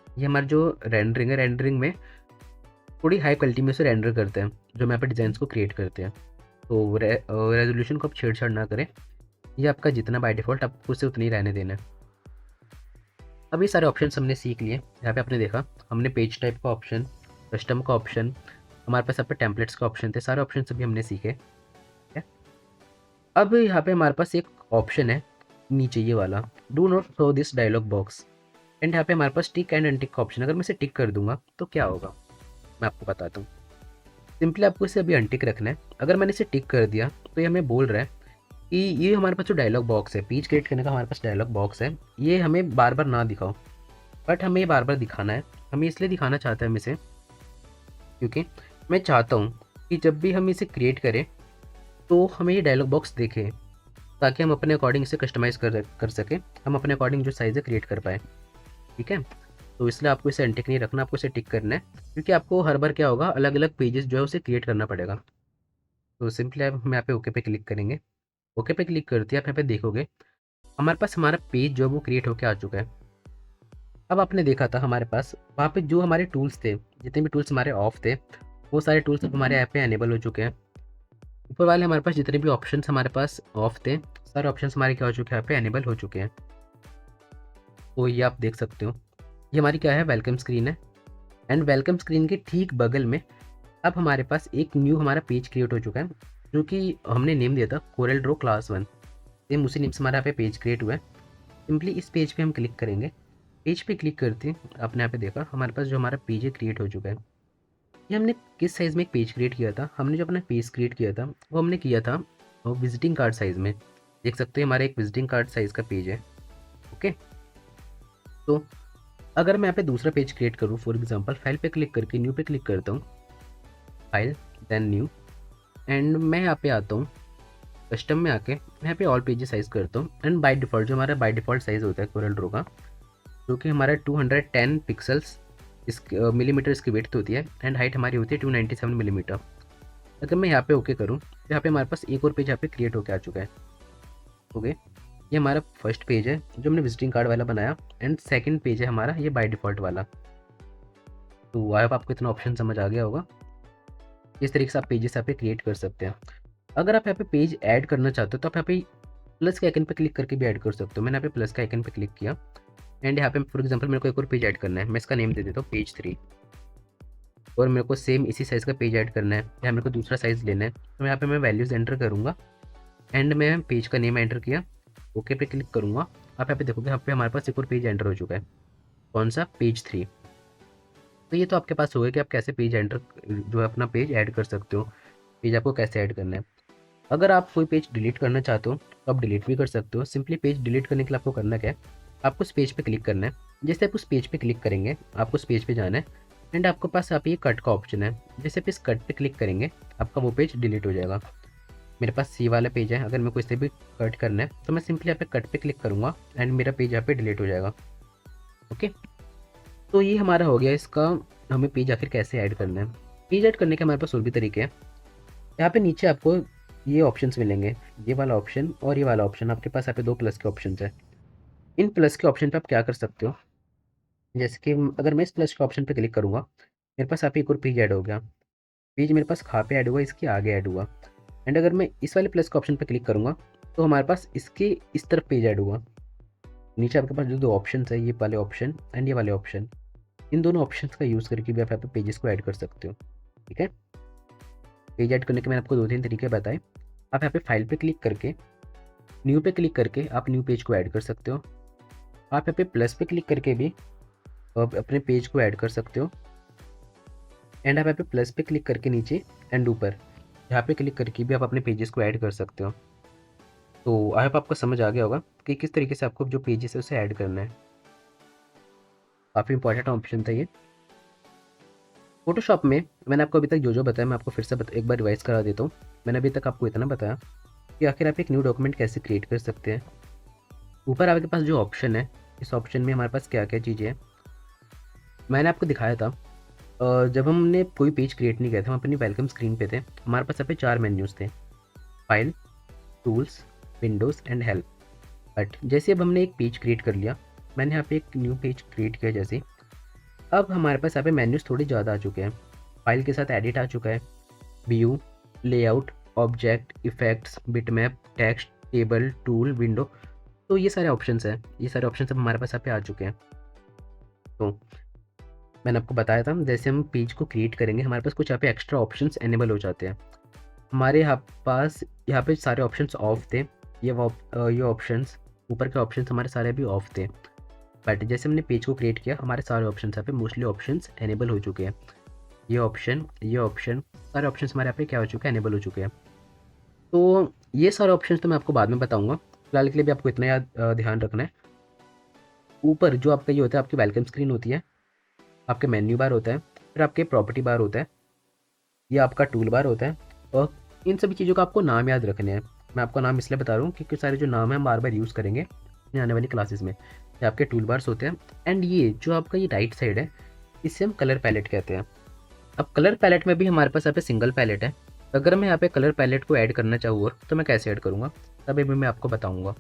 ये हमारा जो रेंडरिंग है, रेंडरिंग में थोड़ी हाई क्वालिटी में उसे रेंडर करते हैं जो हम यहाँ पे डिज़ाइंस को क्रिएट करते हैं। तो रेजोल्यूशन को आप छेड़छाड़ ना करें, ये आपका जितना बाय डिफ़ॉल्ट आपको उसे उतनी ही रहने देना है। अब ये सारे ऑप्शंस हमने सीख लिए। यहाँ पे आपने देखा हमने पेज टाइप का ऑप्शन, कस्टम का ऑप्शन, हमारे पास यहाँ पे टेम्पलेट्स का ऑप्शन थे, सारे ऑप्शन सभी हमने सीखे। ठीक है? अब यहाँ पे हमारे पास एक ऑप्शन है नीचे ये वाला, do not show this dialog box. And यहाँ पे हमारे पास टिक एंड अनटिक का ऑप्शन। अगर मैं इसे टिक कर दूंगा तो क्या होगा मैं आपको बताता हूँ। सिंपली आपको इसे अभी अनटिक रखना है। अगर मैंने इसे टिक कर दिया तो ये हमें बोल रहा है कि ये हमारे पास जो डायलॉग बॉक्स है, पेज क्रिएट करने का हमारे पास डायलॉग बॉक्स है, ये हमें बार बार ना दिखाओ। बट हमें ये बार बार दिखाना है। हमें इसलिए दिखाना चाहता है हम इसे, क्योंकि मैं चाहता हूँ कि जब भी हम इसे क्रिएट करें तो हमें ये डायलॉग बॉक्स देखें, ताकि हम अपने अकॉर्डिंग इसे कस्टमाइज़ कर सकें, हम अपने अकॉर्डिंग जो साइज़ है क्रिएट कर पाएँ। ठीक है? तो इसलिए आपको इसे अनटिक नहीं रखना, आपको इसे टिक करना है, क्योंकि आपको हर बार क्या होगा अलग अलग पेजेस जो है उसे क्रिएट करना पड़ेगा। तो सिंपली आप हम यहाँ पे ओके पे क्लिक करेंगे। ओके पे क्लिक करते ही आप यहाँ पे देखोगे हमारे पास हमारा पेज जो है वो क्रिएट होकर आ चुका है। अब आपने देखा था हमारे पास वहाँ पे जो हमारे टूल्स थे, जितने भी टूल्स हमारे ऑफ थे, वो सारे टूल्स अब हमारे ऐप पे एनेबल हो चुके हैं। ऊपर वाले हमारे पास जितने भी ऑप्शंस हमारे पास ऑफ थे, सारे ऑप्शंस हमारे क्या हो चुके हैं, यहाँ पे एनेबल हो चुके हैं। तो ये आप देख सकते हो, ये हमारी क्या है, वेलकम स्क्रीन है। एंड वेलकम स्क्रीन के ठीक बगल में अब हमारे पास एक न्यू हमारा पेज क्रिएट हो चुका है, जो कि हमने नेम दिया था कोरल ड्रॉ क्लास 1। सेम उसी नेम से हमारा यहाँ पे पेज क्रिएट हुआ है। सिंपली इस पेज पे हम क्लिक करेंगे। पेज पे क्लिक करते ही आपने यहाँ पे देखा हमारे पास जो हमारा पेज है क्रिएट हो चुका है। ये हमने किस साइज़ में एक पेज क्रिएट किया था, हमने जो अपना पेज क्रिएट किया था वो हमने किया था विजिटिंग कार्ड साइज़ में। देख सकते हैं हमारा एक विजिटिंग कार्ड साइज़ का पेज है। ओके, तो अगर मैं यहाँ पे दूसरा पेज क्रिएट करूँ, फॉर एग्जांपल फाइल पे क्लिक करके न्यू पे क्लिक करता हूँ, फाइल देन न्यू, एंड मैं यहाँ पे आता हूँ कस्टम में आके मैं यहाँ पे ऑल पेजेस साइज़ करता हूँ। एंड बाय डिफ़ॉल्ट जो हमारा बाय डिफ़ॉल्ट साइज़ होता है कोरल ड्रॉ का, जो कि हमारा 210 पिक्सल्स इस मिलीमीटर इसकी विड्थ होती है, एंड हाइट हमारी होती है 297 मिलीमीटर। अगर मैं यहाँ पे ओके करूँ तो यहाँ पे हमारे पास एक और पेज यहाँ पे क्रिएट होकर आ चुका है। ओके, ये हमारा फर्स्ट पेज है जो हमने विजिटिंग कार्ड वाला बनाया, एंड सेकंड पेज है हमारा ये बाय डिफ़ॉल्ट वाला। तो आई होप आपको इतना ऑप्शन समझ आ गया होगा। इस तरीके से आप पेजेस यहाँ पे क्रिएट कर सकते हैं। अगर आप यहाँ पे पेज ऐड करना चाहते हो तो आप यहाँ पे प्लस के आइकन पे क्लिक करके भी ऐड कर सकते हो। मैंने यहाँ पे प्लस के आइकन पे क्लिक किया, एंड यहाँ पे फॉर एग्जांपल मेरे को एक और पेज ऐड करना है, मैं इसका नेम दे देता हूँ पेज 3। और मेरे को सेम इसी साइज़ का पेज ऐड करना है या मेरे को दूसरा साइज़ लेना है, तो यहाँ पे मैं वैल्यूज़ एंटर करूँगा, एंड मैं पेज का नेम एंटर किया, ओके पे क्लिक करूँगा। आप यहाँ पे देखोगे यहाँ पे हमारे पास एक और पेज एंटर हो चुका है। कौन सा, पेज 3। तो ये तो आपके पास होगा कि आप कैसे पेज एंटर जो है अपना पेज ऐड कर सकते हो, पेज आपको कैसे ऐड करना है। अगर आप कोई पेज डिलीट करना चाहते हो तो आप डिलीट भी कर सकते हो। सिंपली पेज डिलीट करने के लिए आपको करना क्या है, आपको उस पेज पे क्लिक करना है। जैसे आप उस पेज पे क्लिक करेंगे आपको उस पेज पे जाना है, एंड आपके पास यहाँ पे ये कट का ऑप्शन है। जैसे आप इस कट पे क्लिक करेंगे आपका वो पेज डिलीट हो जाएगा। मेरे पास सी वाला पेज है, अगर मेरे को इसे भी कट करना है तो मैं सिंपली यहाँ पे कट पे क्लिक करूँगा, एंड मेरा पेज यहाँ पे डिलीट हो जाएगा। ओके, तो ये हमारा हो गया इसका, हमें पेज आखिर कैसे ऐड करना है। पेज ऐड करने के हमारे पास और भी तरीके हैं। यहाँ पे नीचे आपको ये ऑप्शंस मिलेंगे, ये वाला ऑप्शन और ये वाला ऑप्शन। आपके पास यहाँ पे दो प्लस के ऑप्शन है। इन प्लस के ऑप्शन पे आप क्या कर सकते हो, जैसे कि अगर मैं इस प्लस के ऑप्शन पे क्लिक करूँगा मेरे पास यहाँ पे एक और पेज ऐड हो गया। पेज मेरे पास कहाँ पे ऐड हुआ, इसके आगे ऐड हुआ। एंड अगर मैं इस वाले प्लस के ऑप्शन पे क्लिक करूँगा तो हमारे पास इसके इस तरफ पेज ऐड हुआ। नीचे आपके पास जो दो ऑप्शन है, ये वाले ऑप्शन एंड ये वाले ऑप्शन, इन दोनों ऑप्शन का यूज़ करके भी आप यहाँ पे पेजेस को ऐड कर सकते हो। ठीक है, पेज ऐड करने के मैंने आपको 2-3 तरीके बताए। आप यहाँ पे फाइल पे क्लिक करके न्यू पे क्लिक करके आप न्यू पेज को ऐड कर सकते हो। आप यहाँ पे प्लस पे क्लिक करके भी आप अपने पेज को ऐड कर सकते हो। एंड आप यहाँ पे प्लस पे क्लिक करके नीचे एंड ऊपर यहाँ पे क्लिक करके भी आप अपने पेजेस को ऐड कर सकते हो। तो आई होप आपको समझ आ गया होगा कि किस तरीके से आपको जो पेजेस है उसे ऐड करना है। काफ़ी इंपॉर्टेंट ऑप्शन था ये। फोटोशॉप में मैंने आपको अभी तक जो जो बताया मैं आपको फिर से एक बार रिवाइज करा देता हूँ। मैंने अभी तक आपको इतना बताया कि आखिर आप एक न्यू डॉक्यूमेंट कैसे क्रिएट कर सकते हैं। ऊपर आपके पास जो ऑप्शन है, इस ऑप्शन में हमारे पास क्या क्या चीज़ें हैं मैंने आपको दिखाया था। जब हमने कोई पेज क्रिएट नहीं किया था, हम अपनी वेलकम स्क्रीन पे थे। हमारे पास यहाँ पे 4 मेन्यूज़ थे, file, tools, Windows and help. But जैसे अब हमने एक पेज क्रिएट कर लिया, मैंने यहाँ पे एक न्यू पेज क्रिएट किया जैसे, अब हमारे पास यहाँ पे मेन्यूज़ थोड़े ज़्यादा आ चुके हैं। फाइल के साथ एडिट आ चुका है, view, layout, object, effects, bitmap, text, table, tool, window. तो ये सारे ऑप्शंस हैं, ये सारे ऑप्शंस अब हमारे पास यहाँ पे आ चुके हैं। तो मैंने आपको बताया था जैसे हम पेज को क्रिएट करेंगे हमारे पास कुछ यहाँ पे एक्स्ट्रा ऑप्शंस एनेबल हो जाते हैं। हमारे यहाँ पे सारे ऑप्शंस ऑफ थे। ये ऑप्शंस, ऊपर के ऑप्शंस हमारे सारे भी ऑफ थे। बट जैसे हमने पेज को क्रिएट किया हमारे सारे ऑप्शंस यहाँ पे मोस्टली ऑप्शंस एनेबल हो चुके हैं। ये ऑप्शन सारे ऑप्शंस हमारे यहाँ पे क्या हो चुके हैं, एनेबल हो चुके हैं। तो ये सारे ऑप्शंस तो मैं आपको बाद में बताऊंगा, फिलहाल के लिए भी आपको इतना ध्यान रखना है। ऊपर जो आपका ये होता है, आपकी वेलकम स्क्रीन होती है, आपके मेन्यू बार होता है, फिर आपके प्रॉपर्टी बार होता है, ये आपका टूल बार होता है। और इन सभी चीज़ों का आपको नाम याद रखने हैं। मैं आपको नाम इसलिए बता रहा हूँ क्योंकि सारे जो नाम है हम बार बार यूज़ करेंगे अपनी आने वाली क्लासेस में। ये आपके टूल बार्स होते हैं। एंड ये जो आपका ये राइट साइड है, इसे हम कलर पैलेट कहते हैं। अब कलर पैलेट में भी हमारे पास यहाँ पे सिंगल पैलेट है। अगर मैं यहाँ पे कलर पैलेट को ऐड करना चाहूँ तो मैं कैसे ऐड करूँगा, तभी भी मैं आपको बताऊँगा।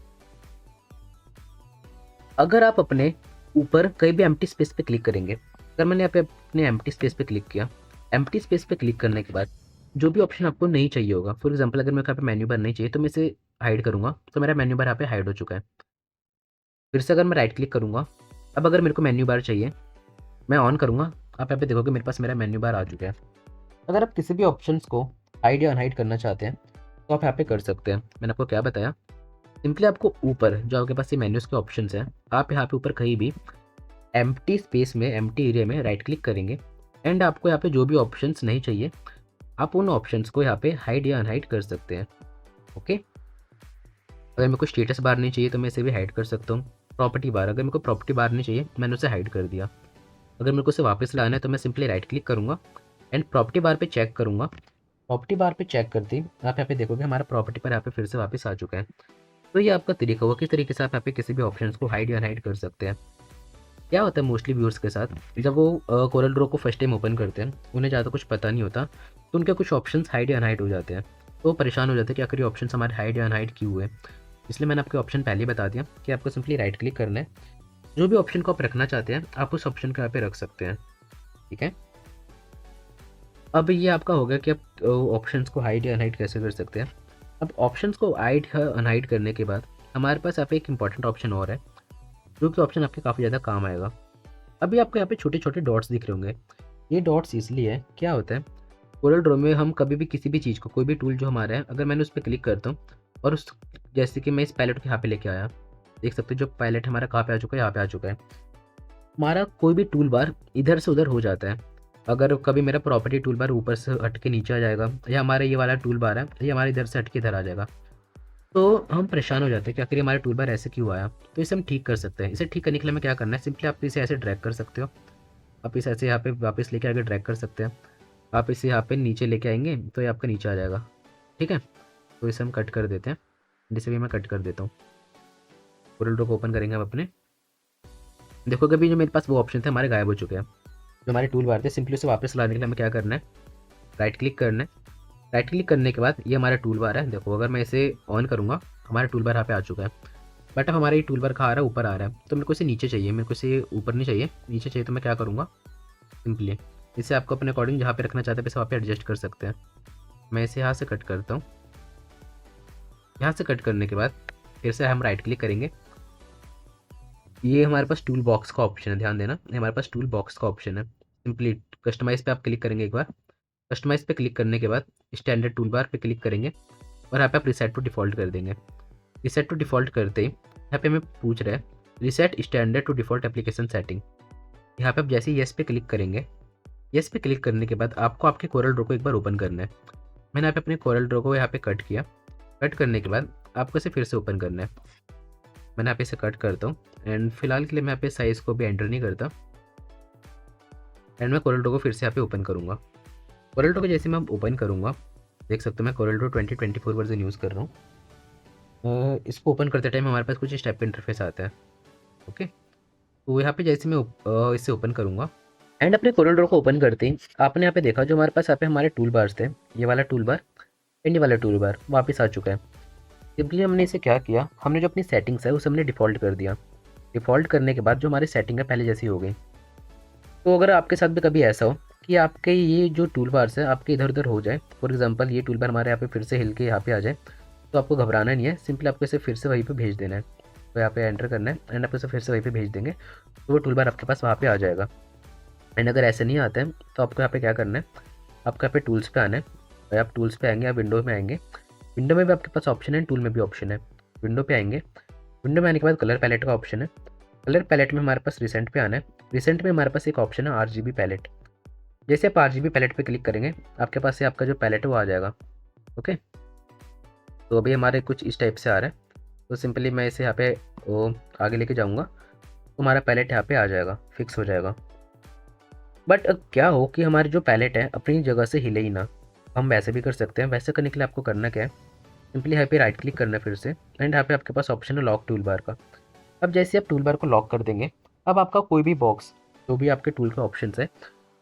अगर आप अपने ऊपर कहीं भी एम्प्टी स्पेस पे क्लिक करेंगे, अगर मैंने यहाँ पे अपने एम्प्टी स्पेस पे क्लिक किया, एम्प्टी स्पेस पे क्लिक करने के बाद जो भी ऑप्शन आपको नहीं चाहिए होगा, फॉर एग्जांपल अगर मेरे को यहाँ पे मेन्यू बार नहीं चाहिए तो मैं इसे हाइड करूँगा, तो मेरा मेन्यू बार यहाँ पे हाइड हो चुका है। फिर से अगर मैं राइट क्लिक करूँगा, अब अगर मेरे को मेन्यू बार चाहिए मैं ऑन करूँगा, आप यहाँ पे देखोगे मेरे पास मेरा मेन्यू बार आ चुका है। अगर आप किसी भी ऑप्शंस को हाइड या अनहाइड करना चाहते हैं तो आप यहाँ पे कर सकते हैं। मैंने आपको क्या बताया, सिंपली आपको ऊपर जो आपके पास ये मेन्यूज़ के ऑप्शंस हैं, आप यहाँ पे ऊपर कहीं भी एम्प्टी स्पेस में, एम्प्टी एरिया में राइट क्लिक करेंगे एंड आपको यहाँ पे जो भी ऑप्शंस नहीं चाहिए आप उन ऑप्शंस को यहाँ पे हाइड या अनहाइड कर सकते हैं। ओके, अगर मेरे को स्टेटस बार नहीं चाहिए तो मैं इसे भी हाइड कर सकता हूँ। प्रॉपर्टी बार, अगर मेरे को प्रॉपर्टी बार नहीं चाहिए मैंने उसे हाइड कर दिया। अगर मेरे को उसे वापस लाना है तो मैं सिंपली राइट क्लिक करूँगा एंड प्रॉपर्टी बार पे चेक करूँगा। प्रॉपर्टी बार पे चेक करते ही आप यहाँ पे देखोगे हमारा प्रॉपर्टी पर यहाँ पे फिर से वापस आ चुका है। तो ये आपका तरीका होगा किस तरीके से आप यहाँ पे किसी भी ऑप्शंस को हाइड या अनहाइड कर सकते हैं। क्या होता है मोस्टली व्यूअर्स के साथ, जब वो कोरल ड्रॉ को फर्स्ट टाइम ओपन करते हैं उन्हें ज़्यादा कुछ पता नहीं होता, तो उनके कुछ ऑप्शंस हाइड या अनहाइड हो जाते हैं। तो वो परेशान हो जाते हैं कि आखिर ये ऑप्शंस हमारे हाइड या अनहाइड क्यों हुए। इसलिए मैंने आपके ऑप्शन पहले ही बता दिया कि आपको सिंपली राइट क्लिक करना है, जो भी ऑप्शन को आप रखना चाहते हैं आप उस ऑप्शन को यहाँ पे रख सकते हैं। ठीक है, अब ये आपका होगा कि आप ऑप्शंस को हाइड या अनहाइड कैसे कर सकते हैं। अब ऑप्शंस को हाइड या अनहाइड करने के बाद हमारे पास यहाँ पे एक इंपॉर्टेंट ऑप्शन और है, जो कि ऑप्शन आपके काफ़ी ज़्यादा काम आएगा। अभी आपको यहाँ पे छोटे छोटे डॉट्स दिख रहे होंगे, ये डॉट्स इसलिए है, क्या होता है कोरल ड्रॉ में हम कभी भी किसी भी चीज़ को, कोई भी टूल जो हमारा है, अगर मैंने उस पर क्लिक करता हूँ और उस, जैसे कि मैं इस पैलेट को यहाँ पे लेके आया, देख सकते हो जो पैलेट हमारा कहाँ पे आ चुका है, यहाँ पे आ चुका है। हमारा कोई भी टूल बार इधर से उधर हो जाता है। अगर कभी मेरा प्रॉपर्टी टूल बार ऊपर से हट के नीचे आ जाएगा, या हमारा ये वाला टूल बार है ये हमारे इधर से हट के इधर आ जाएगा, तो हम परेशान हो जाते हैं कि आखिर हमारा टूल बार ऐसे क्यों आया। तो इसे हम ठीक कर सकते हैं। इसे ठीक करने के लिए हमें क्या करना है, सिंपली आप इसे ऐसे ड्रैग कर सकते हो, आप इसे ऐसे यहाँ पे वापस लेके आगे ड्रैग कर सकते हैं। आप इसे यहाँ पे नीचे लेके आएंगे तो ये आपका नीचे आ जाएगा। ठीक है, तो इसे हम कट कर देते हैं, जिसे भी मैं कट कर देता हूँ। कोरल ड्रॉ को ओपन करेंगे हम अपने, देखो कभी जो मेरे पास वो ऑप्शन थे हमारे गायब हो चुके हैं। जो हमारे टूल बार थे, सिंपली उसे वापस लाने के लिए हमें क्या करना है, राइट क्लिक करना है। राइट क्लिक करने के बाद ये हमारा टूल बार है, देखो अगर मैं इसे ऑन करूँगा हमारा टूल बार यहाँ पे आ चुका है। बट अब हमारा ये टूल बार कहाँ आ रहा है, ऊपर आ रहा है, तो मेरे को इसे नीचे चाहिए, मेरे को इसे ऊपर नहीं चाहिए, नीचे चाहिए। तो मैं क्या करूँगा, सिंपली इसे आपको अपने अकॉर्डिंग जहाँ पे रखना चाहते हैं वहाँ पे एडजस्ट कर सकते हैं। मैं इसे यहाँ से कट करता हूँ। यहाँ से कट करने के बाद फिर से हम राइट क्लिक करेंगे, ये हमारे पास टूल बॉक्स का ऑप्शन है, ध्यान देना ये हमारे पास टूल बॉक्स का ऑप्शन है। सिंपली कस्टमाइज़ पे आप क्लिक करेंगे एक बार, कस्टमाइज़ पे क्लिक करने के बाद स्टैंडर्ड टूल बार पे क्लिक करेंगे और यहाँ पे आप रिसेट टू डिफ़ॉल्ट कर देंगे। रिसेट टू डिफ़ॉल्ट करते ही यहाँ पे हमें पूछ रहा है reset standard to default application setting. यहाँ पे आप जैसे ही येस पे क्लिक करेंगे, येस पे क्लिक करने के बाद आपको आपके कोरल ड्रॉ को एक बार ओपन करना है। मैंने यहाँ पे अपने कोरल ड्रॉ को यहाँ पे कट किया। कट करने के बाद आपको इसे फिर से ओपन करना है। मैंने यहाँ पे इसे कट करता हूँ एंड फिलहाल के लिए मैं यहाँ पे साइज़ को भी एंटर नहीं करता एंड मैं कोरल ड्रॉ को फिर से यहाँ पे ओपन करूँगा। कोरल ड्रॉ को जैसे मैं ओपन करूँगा, देख सकते हो मैं कोरल ड्रॉ 2024 वर्जन यूज़ कर रहा हूँ। इसको ओपन करते टाइम हमारे पास कुछ इस टाइप का इंटरफेस आता है। ओके, तो यहाँ पे जैसे मैं इसे ओपन करूँगा एंड अपने कोरल ड्रॉ को ओपन करते ही आपने यहाँ पे देखा जो हमारे पास यहाँ पे हमारे टूल बार्स थे, ये वाला टूल बार एंड ये वाला टूल बार वापस आ चुका है। सिंपली हमने इसे क्या किया, हमने जो अपनी सेटिंग्स है उसे हमने डिफ़ॉल्ट कर दिया। डिफ़ॉल्ट करने के बाद जो हमारी सेटिंग है पहले जैसी हो गई। तो अगर आपके साथ भी कभी ऐसा हो कि आपके ये जो टूल बार्स है आपके इधर उधर हो जाए, फॉर एग्जांपल ये टूल बार हमारे यहाँ पे फिर से हिल के यहाँ पे आ जाए, तो आपको घबराना नहीं है, सिंपली आपको इसे फिर से वहीं पे भेज देना है। तो यहाँ पे एंटर करना है एंड आप इसे फिर से वहीं पे भेज देंगे तो वो टूल बार आपके पास वहाँ पे आ जाएगा। एंड अगर ऐसे नहीं आता है तो आपको यहाँ पे क्या करना है, आपको यहाँ पे टूल्स पे आना है। और आप टूल्स पे आएंगे, आप विंडो में आएंगे। विंडो में भी आपके पास ऑप्शन है, टूल में भी ऑप्शन है। विंडो पे आएंगे, विंडो में आने के बाद कलर पैलेट का ऑप्शन है। कलर पैलेट में हमारे पास रिसेंट पे आना है। रिसेंट में हमारे पास एक ऑप्शन है RGB पैलेट। जैसे आप RGB पैलेट पे क्लिक करेंगे आपके पास से आपका जो पैलेट है वो आ जाएगा। ओके, तो अभी हमारे कुछ इस टाइप से आ रहा है। तो सिंपली मैं इसे यहाँ पे वो आगे लेके जाऊँगा तो हमारा पैलेट यहाँ पे आ जाएगा, फिक्स हो जाएगा। बट क्या हो कि हमारी जो पैलेट है अपनी जगह से हिले ही ना, हम वैसे भी कर सकते हैं। वैसे करने के लिए आपको करना क्या है, सिंपली यहाँ पे राइट क्लिक करना है फिर से एंड यहाँ पे आपके पास ऑप्शन है लॉक टूल बार का। अब जैसे आप टूल बार को लॉक कर देंगे, अब आपका कोई भी बॉक्स, जो भी आपके टूल के ऑप्शंस है,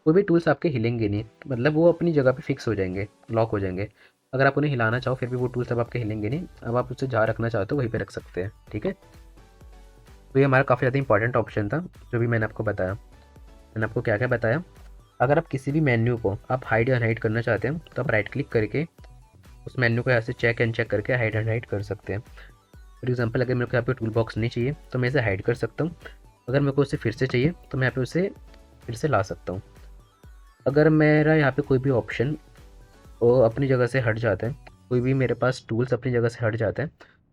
कोई भी टूल्स आपके हिलेंगे नहीं, मतलब वो अपनी जगह पे फिक्स हो जाएंगे, लॉक हो जाएंगे। अगर आप उन्हें हिलाना चाहो फिर भी वो टूल्स अब आपके हिलेंगे नहीं। अब आप उसे जहाँ रखना चाहते हो वहीं पे रख सकते हैं। ठीक है, तो ये हमारा काफ़ी ज़्यादा इंपॉर्टेंट ऑप्शन था जो भी मैंने आपको बताया। मैंने आपको क्या क्या बताया, अगर आप किसी भी मेन्यू को आप हाइड या हाइड करना चाहते हैं तो आप राइट क्लिक करके उस मेन्यू को यहाँ से चेक एंड चेक करके हाइड एंड हाइड कर सकते हैं। फॉर एग्जांपल अगर मेरे को यहाँ पे टूल बॉक्स नहीं चाहिए तो मैं इसे हाइड कर सकता हूँ। अगर मेरे को उसे फिर से चाहिए तो मैं यहाँ पे उसे फिर से ला सकता हूँ। अगर मेरा यहाँ पे कोई भी ऑप्शन वो अपनी जगह से हट जाता है, कोई भी मेरे पास टूल्स अपनी जगह से हट जाते हैं,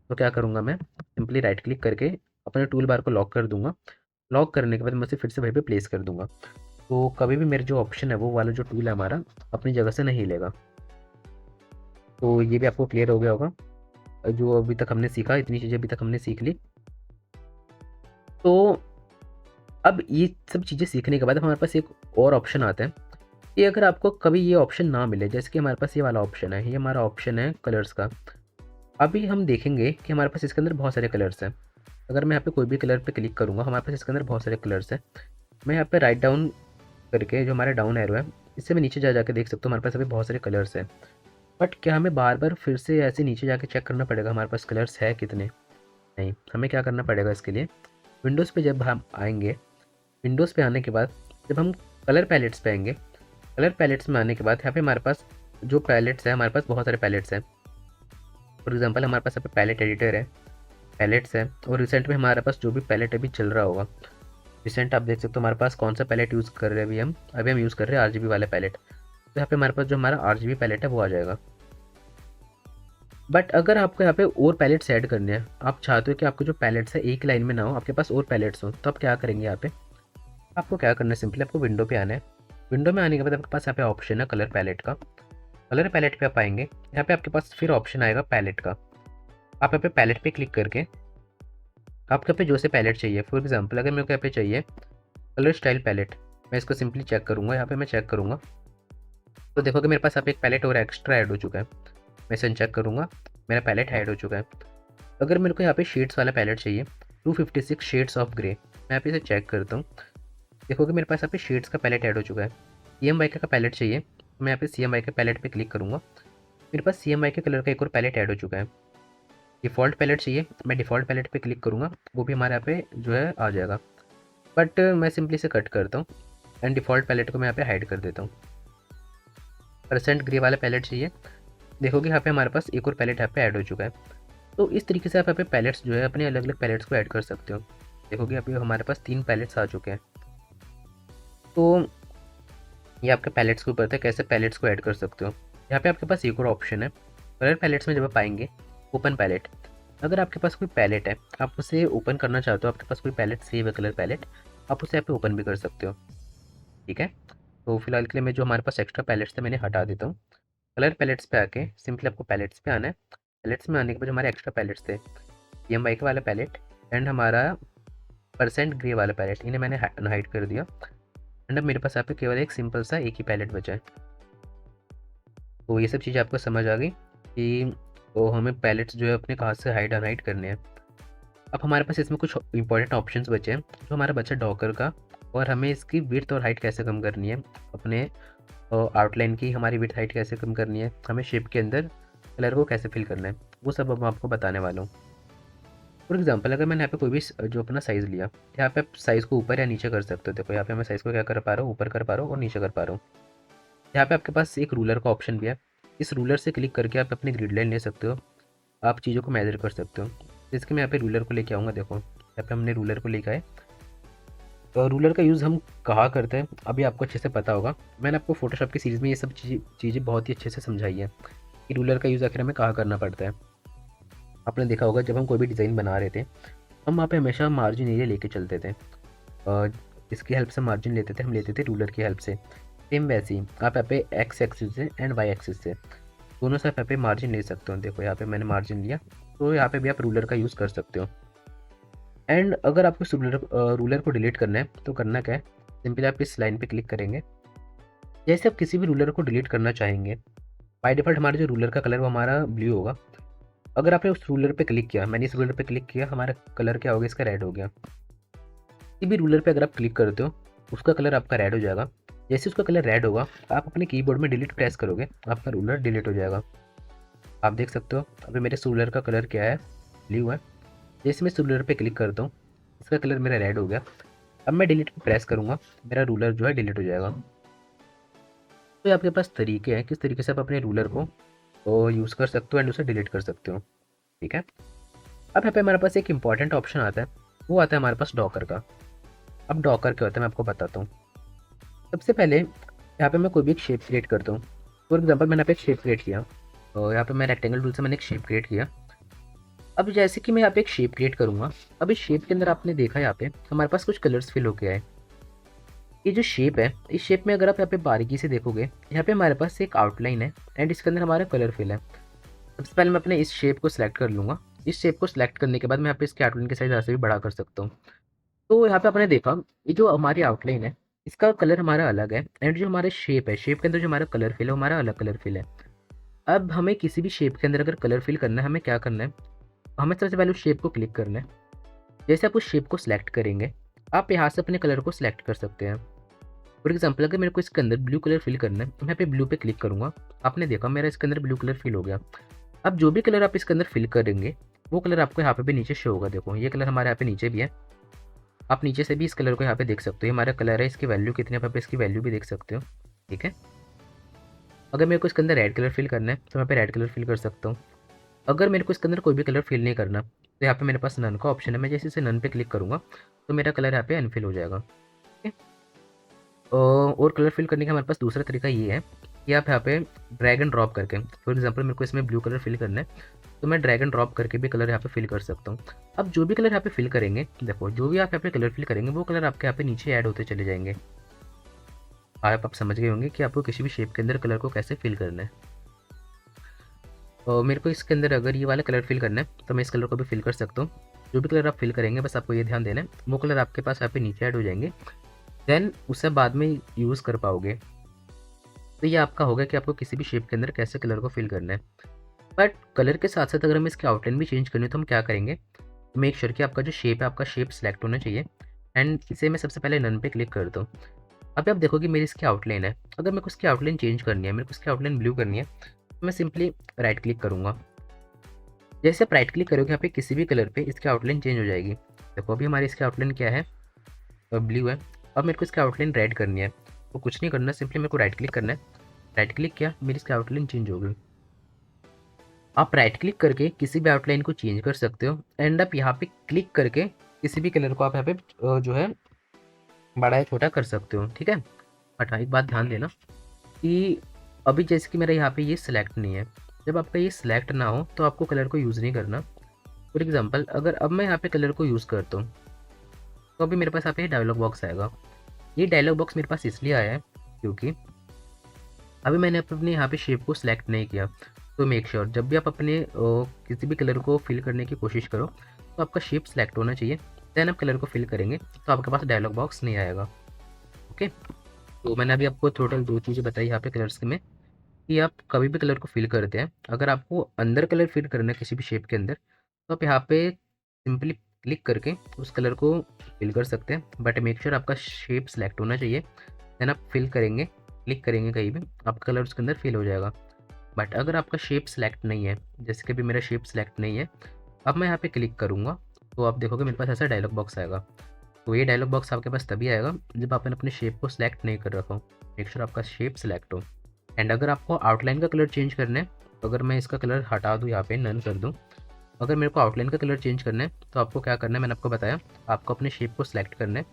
तो क्या करूँगा, मैं सिंपली राइट क्लिक करके अपने टूल बार को लॉक कर दूँगा। लॉक करने के बाद मैं उसे फिर से वहीं पे प्लेस कर दूँगा। तो कभी भी मेरे जो ऑप्शन है वो वाला जो टूल है हमारा अपनी जगह से नहीं हिलेगा। तो ये भी आपको क्लियर हो गया होगा। जो अभी तक हमने सीखा, इतनी चीज़ें अभी तक हमने सीख ली। तो अब ये सब चीज़ें सीखने के बाद हमारे पास एक और ऑप्शन आता है कि अगर आपको कभी ये ऑप्शन ना मिले, जैसे कि हमारे पास ये वाला ऑप्शन है, ये हमारा ऑप्शन है कलर्स का। अभी हम देखेंगे कि हमारे पास इसके अंदर बहुत सारे कलर्स हैं। अगर मैं यहाँ पे कोई भी कलर पे क्लिक करूँगा, हमारे पास इसके अंदर बहुत सारे कलर्स हैं। मैं यहाँ पे राइट डाउन करके जो हमारा डाउन एरो है, इससे मैं नीचे जा जाके देख सकता हूँ हमारे पास अभी बहुत सारे कलर्स हैं। बट क्या हमें बार बार फिर से ऐसे नीचे जाके चेक करना पड़ेगा हमारे पास कलर्स है कितने? नहीं, हमें क्या करना पड़ेगा इसके लिए, विंडोज़ पे जब हम आएंगे, विंडोज़ पे आने के बाद जब हम कलर पैलेट्स पे आएंगे, कलर पैलेट्स में आने के बाद यहाँ पे हमारे पास जो पैलेट्स है, हमारे पास बहुत सारे पैलेट्स हैं। फॉर एग्जांपल हमारे पास यहाँ पे पैलेट एडिटर है, पैलेट्स है, और रिसेंट में हमारे पास जो भी पैलेट अभी चल रहा होगा, रिसेंट आप देख सकते हो हमारे पास कौन सा पैलेट यूज़ कर रहे हैं। अभी हम यूज़ कर रहे हैं RGB वाले पैलेट। तो यहाँ पे हमारे पास जो हमारा RGB पैलेट है वो आ जाएगा। बट अगर आपको यहाँ पे और पैलेट्स ऐड करने हैं, आप चाहते हो कि आपको जो पैलेट्स है एक लाइन में ना हो, आपके पास और पैलेट्स हो, तो आप क्या करेंगे, यहाँ पे आपको क्या करना है, सिंपली आपको विंडो पे आना है। विंडो में आने के बाद आपके पास यहाँ पे ऑप्शन है कलर पैलेट का। कलर पैलेट पे आप आएंगे, यहाँ पे आपके पास फिर ऑप्शन आएगा पैलेट का। आप यहाँ पे पैलेट पे क्लिक करके आपके यहाँ पे जो से पैलेट चाहिए, फॉर एग्जाम्पल अगर मेरे को यहाँ पे चाहिए कलर स्टाइल पैलेट, मैं इसको सिंपली चेक करूँगा। यहाँ पे मैं चेक करूँगा तो देखोगे मेरे पास यहाँ पे एक पैलेट और एक्स्ट्रा ऐड हो चुका है। मैं इसे चेक करूँगा, मेरा पैलेट ऐड हो चुका है। अगर मेरे को यहाँ पे शेड्स वाला पैलेट चाहिए, 256 शेड्स ऑफ ग्रे, मैं यहाँ पे इसे चेक करता हूँ। देखोगे मेरे पास यहाँ पे शेड्स का पैलेट ऐड हो चुका है। CMYK का पैलेट चाहिए, मैं यहाँ पे CMYK पैलेट पे क्लिक करूँगा, मेरे पास CMYK कलर का एक और पैलेट ऐड हो चुका है। डिफ़ॉल्ट पैलेट चाहिए, मैं डिफ़ॉल्ट पैलेट पे क्लिक करूँगा, वो भी हमारे यहाँ पे जो है आ जाएगा। बट मैं सिंपली इसे कट करता हूँ एंड डिफ़ॉल्ट पैलेट को मैं यहाँ पे हाइड कर देता हूँ। परसेंट ग्रे वाला पैलेट चाहिए, देखोगे यहाँ पे हमारे पास एक और पैलेट यहाँ पे ऐड हो चुका है। तो इस तरीके से आप यहाँ पे पैलेट्स जो है अपने अलग अलग पैलेट्स को ऐड कर सकते हो। देखोगे अभी हमारे पास 3 पैलेट्स आ चुके हैं। तो ये आपके पैलेट्स के ऊपर था कैसे पैलेट्स को ऐड कर सकते हो। यहाँ पे आपके पास एक और ऑप्शन है कलर पैलेट्स में, जब आप आएंगे ओपन पैलेट। अगर आपके पास कोई पैलेट है, आप उसे ओपन करना चाहते हो, आपके पास कोई पैलेट सेव है कलर पैलेट, आप उसे यहाँ पे ओपन भी कर सकते हो। ठीक है, तो फिलहाल के लिए मैं जो हमारे पास एक्स्ट्रा पैलेट्स थे मैंने हटा देता हूँ। कलर पैलेट्स पे आके सिंपली आपको पैलेट्स पे आना है। पैलेट्स में आने के बाद जो हमारे एक्स्ट्रा पैलेट्स थे, EMY के वाला पैलेट एंड हमारा परसेंट ग्रे वाला पैलेट, इन्हें मैंने हाइड कर दिया। एंड अब मेरे पास यहाँ पे केवल एक सिंपल सा एक ही पैलेट बचा है। तो ये सब चीज़ें आपको समझ आ गई कि तो हमें पैलेट्स जो है अपने कहाँ से हाइड अनहाइड करने हैं। अब हमारे पास इसमें कुछ इंपॉर्टेंट ऑप्शंस बचे हैं। जो हमारा बचा डॉकर का, और हमें इसकी विड्थ और हाइट कैसे कम करनी है, अपने आउटलाइन की हमारी विड्थ हाइट कैसे कम करनी है, हमें शेप के अंदर कलर को कैसे फिल करना है, वो सब अब मैं आपको बताने वाला हूँ। फॉर एग्जांपल अगर मैंने यहाँ पे कोई भी जो अपना साइज़ लिया, यहाँ पे आप साइज़ को ऊपर या नीचे कर सकते हो। देखो यहाँ पे मैं साइज़ को क्या कर पा रहा हूँ, ऊपर कर पा रहा हूँ और नीचे कर पा रहा हूँ। यहाँ पे आपके पास एक रूलर का ऑप्शन भी है। इस रूलर से क्लिक करके आप अपनी ग्रिड लाइन ले सकते हो, आप चीज़ों को मेजर कर सकते हो। इसके मैं यहाँ पे रूलर को लेके आऊँगा। देखो यहाँ पे हमने रूलर को लेकर आए। तो रूलर का यूज़ हम कहाँ करते हैं अभी आपको अच्छे से पता होगा। मैंने आपको फोटोशॉप की सीरीज़ में ये सब चीज़ें बहुत ही अच्छे से समझाई है कि रूलर का यूज़ आखिर हमें कहाँ करना पड़ता है। आपने देखा होगा जब हम कोई भी डिज़ाइन बना रहे थे, हम वहाँ पे हमेशा मार्जिन एरिया लेके चलते थे। इसकी हेल्प से मार्जिन लेते थे, हम लेते थे रूलर की हेल्प से। सेम वैसे ही आप यहाँ पे एक्स एक्सिस से एंड वाई एक्सिस से दोनों से आप यहाँ पे मार्जिन ले सकते हो। देखो यहाँ पे मैंने मार्जिन लिया, तो यहाँ पे भी आप रूलर का यूज़ कर सकते हो। एंड अगर आपको इस रूलर को डिलीट करना है तो करना क्या है, सिंपली आप इस लाइन पे क्लिक करेंगे। जैसे आप किसी भी रूलर को डिलीट करना चाहेंगे, बाय डिफ़ॉल्ट हमारा जो रूलर का कलर वो हमारा ब्लू होगा। अगर आपने उस रूलर पे क्लिक किया, मैंने इस रूलर पे क्लिक किया, हमारा कलर क्या हो गया, इसका रेड हो गया। किसी भी रूलर पे अगर आप क्लिक करते हो, उसका कलर आपका रेड हो जाएगा। जैसे उसका कलर रेड होगा, आप अपने कीबोर्ड में डिलीट प्रेस करोगे, आपका रूलर डिलीट हो जाएगा। आप देख सकते हो अभी मेरे इस रूलर का कलर क्या है, ब्लू है। जैसे मैं इस रूलर पे क्लिक करता हूँ, इसका कलर मेरा रेड हो गया। अब मैं डिलीट पे प्रेस करूँगा, मेरा रूलर जो है डिलीट हो जाएगा। तो ये आपके पास तरीके हैं किस तरीके से आप अपने रूलर को यूज़ कर सकते हो एंड उसे डिलीट कर सकते हो। ठीक है, अब यहाँ पे हमारे पास एक इंपॉर्टेंट ऑप्शन आता है, वो आता है हमारे पास डॉकर का। अब डॉकर क्या होता है मैं आपको बताता हूँ। सबसे पहले यहाँ पे मैं कोई भी एक शेप क्रिएट करता हूँ। फॉर एग्जांपल मैंने यहाँ पे एक शेप क्रिएट किया, और यहाँ पे मैं रेक्टेंगल टूल से मैंने एक शेप क्रिएट किया। अब जैसे कि मैं यहाँ पे एक शेप क्रिएट करूँगा, अब इस शेप के अंदर आपने देखा यहाँ पे हमारे पास कुछ कलर्स फिल होके आए। ये जो शेप है, इस शेप में अगर आप यहाँ पे बारीकी से देखोगे, यहाँ पे हमारे पास एक आउटलाइन है एंड इसके अंदर हमारा कलर फिल है। सबसे पहले मैं अपने इस शेप को सिलेक्ट कर लूँगा। इस शेप को सिलेक्ट करने के बाद मैं यहाँ पे इसके आउटलाइन के साइज ऐसे भी बड़ा कर सकता हूँ। तो यहाँ पे आपने देखा, ये जो हमारी आउटलाइन है, इसका कलर हमारा अलग है एंड जो हमारा शेप है, शेप के अंदर जो हमारा कलर फिल है वो हमारा अलग कलर फिल है। अब हमें किसी भी शेप के अंदर अगर कलर फिल करना है, हमें क्या करना है, हमें सबसे पहले उस शेप को क्लिक करना है। जैसे आप उस शेप को सिलेक्ट करेंगे, आप यहाँ से अपने कलर को सिलेक्ट कर सकते हैं। फॉर एग्जाम्पल अगर मेरे को इसके अंदर ब्लू कलर फिल करना है, तो मैं यहाँ पे ब्लू पे क्लिक करूँगा। आपने देखा मेरा इसके अंदर ब्लू कलर फिल हो गया। अब जो भी कलर आप इसके अंदर फिल करेंगे, वो कलर आपको यहाँ पे भी नीचे शो होगा। देखो ये कलर हमारे यहाँ पे नीचे भी है, आप नीचे से भी इस कलर को यहाँ पे देख सकते हो। ये हमारा कलर है, इसकी वैल्यू कितनी है, आप यहाँ पे इसकी वैल्यू भी देख सकते हो। ठीक है, अगर मेरे को इसके अंदर रेड कलर फिल करना है तो मैं पे रेड कलर फिल कर सकता हूँ। अगर मेरे को इसके अंदर कोई भी कलर फिल नहीं करना, तो यहाँ पे मेरे पास नन का ऑप्शन है। मैं जैसे इसे नन पे क्लिक करूँगा तो मेरा कलर यहाँ पे अनफिल हो जाएगा। ठीक है, और कलर फिल करने का हमारे पास दूसरा तरीका ये है कि आप यहाँ पे ड्रैग एंड ड्रॉप करके, फॉर एग्जांपल मेरे को इसमें ब्लू कलर फिल करना है, तो मैं ड्रैग एंड ड्रॉप करके भी कलर यहाँ पे फिल कर सकता हूँ। अब जो भी कलर यहाँ पे फिल करेंगे, देखो जो भी आप यहाँ पे कलर फिल करेंगे, वो कलर आपके यहाँ पे नीचे ऐड होते चले जाएंगे। आप समझ गए होंगे कि आपको किसी भी शेप के अंदर कलर को कैसे फिल करना है। और मेरे को इसके अंदर अगर ये वाला कलर फिल करना है, तो मैं इस कलर को भी फिल कर सकता हूँ। जो भी कलर आप फिल करेंगे, बस आपको ये ध्यान देना है, वो कलर आपके पास यहाँ पे नीचे ऐड हो जाएंगे, देन उसे बाद में यूज़ कर पाओगे। तो ये आपका होगा कि आपको किसी भी शेप के अंदर कैसे कलर को फिल करना है। बट कलर के साथ साथ अगर हमें इसकी आउटलाइन भी चेंज करनी है, तो हम क्या करेंगे, मेक श्योर कि आपका जो शेप है, आपका शेप सेलेक्ट होना चाहिए। एंड इसे मैं सबसे पहले नन पे क्लिक करता हूँ। अभी आप देखोगे मेरी इसकी आउटलाइन है। अगर मेरे को इसकी आउटलाइन चेंज करनी है, मेरे को इसकी आउटलाइन ब्लू करनी है, तो मैं सिंपली राइट क्लिक करूँगा। जैसे आप राइट क्लिक करोगे यहाँ पे किसी भी कलर पे, इसकी आउटलाइन चेंज हो जाएगी। देखो अभी हमारी इसकी आउटलाइन क्या है, ब्लू है। अब मेरे को इसकी आउटलाइन रेड करनी है, तो कुछ नहीं करना, सिंपली मेरे को राइट क्लिक करना है। राइट क्लिक किया, मेरी इसकी आउटलाइन चेंज हो गई। आप राइट क्लिक करके किसी भी आउटलाइन को चेंज कर सकते हो एंड आप यहाँ पे क्लिक करके किसी भी कलर को आप यहाँ पे जो है बड़ा या छोटा कर सकते हो। ठीक है, बट हाँ एक बात ध्यान देना कि अभी जैसे कि मेरा यहाँ पे ये सिलेक्ट नहीं है, जब आपका ये सिलेक्ट ना हो तो आपको कलर को यूज़ नहीं करना। फॉर एग्जांपल अगर अब मैं यहाँ पे कलर को यूज़ करता हूँ, तो अभी मेरे पास यहाँ पे डायलॉग बॉक्स आएगा। ये डायलॉग बॉक्स मेरे पास इसलिए आया है क्योंकि अभी मैंने अपने यहाँ पे शेप को सिलेक्ट नहीं किया। तो मेक श्योर जब भी आप अपने किसी भी कलर को फिल करने की कोशिश करो तो आपका शेप सिलेक्ट होना चाहिए, देन आप कलर को फिल करेंगे तो आपके पास डायलॉग बॉक्स नहीं आएगा। ओके, तो मैंने अभी आपको टोटल 2 चीज़ें बताई यहाँ पे कलर्स में, कि आप कभी भी कलर को फिल करते हैं, अगर आपको अंदर कलर फिल करना है किसी भी शेप के अंदर तो आप यहाँ पे सिंपली क्लिक करके उस कलर को फिल कर सकते हैं, बट मेक श्योर आपका शेप सिलेक्ट होना चाहिए। देन आप फिल करेंगे, क्लिक करेंगे कहीं भी, आपका कलर उसके अंदर फिल हो जाएगा। बट अगर आपका शेप सिलेक्ट नहीं है, जैसे कि अभी मेरा शेप सिलेक्ट नहीं है, अब मैं यहाँ पे क्लिक करूँगा तो आप देखोगे मेरे पास ऐसा डायलॉग बॉक्स आएगा। तो ये डायलॉग बॉक्स आपके पास तभी आएगा जब आपने अपने शेप को सिलेक्ट नहीं कर रखा हो। मेक श्योर आपका शेप सिलेक्ट हो। एंड अगर आपको आउटलाइन का कलर चेंज करना है, तो अगर मैं इसका कलर हटा दूँ, यहाँ पे नन कर दूँ, अगर मेरे को आउटलाइन का कलर चेंज करना है तो आपको क्या करना है, मैंने आपको बताया, आपको अपने शेप को सिलेक्ट करना है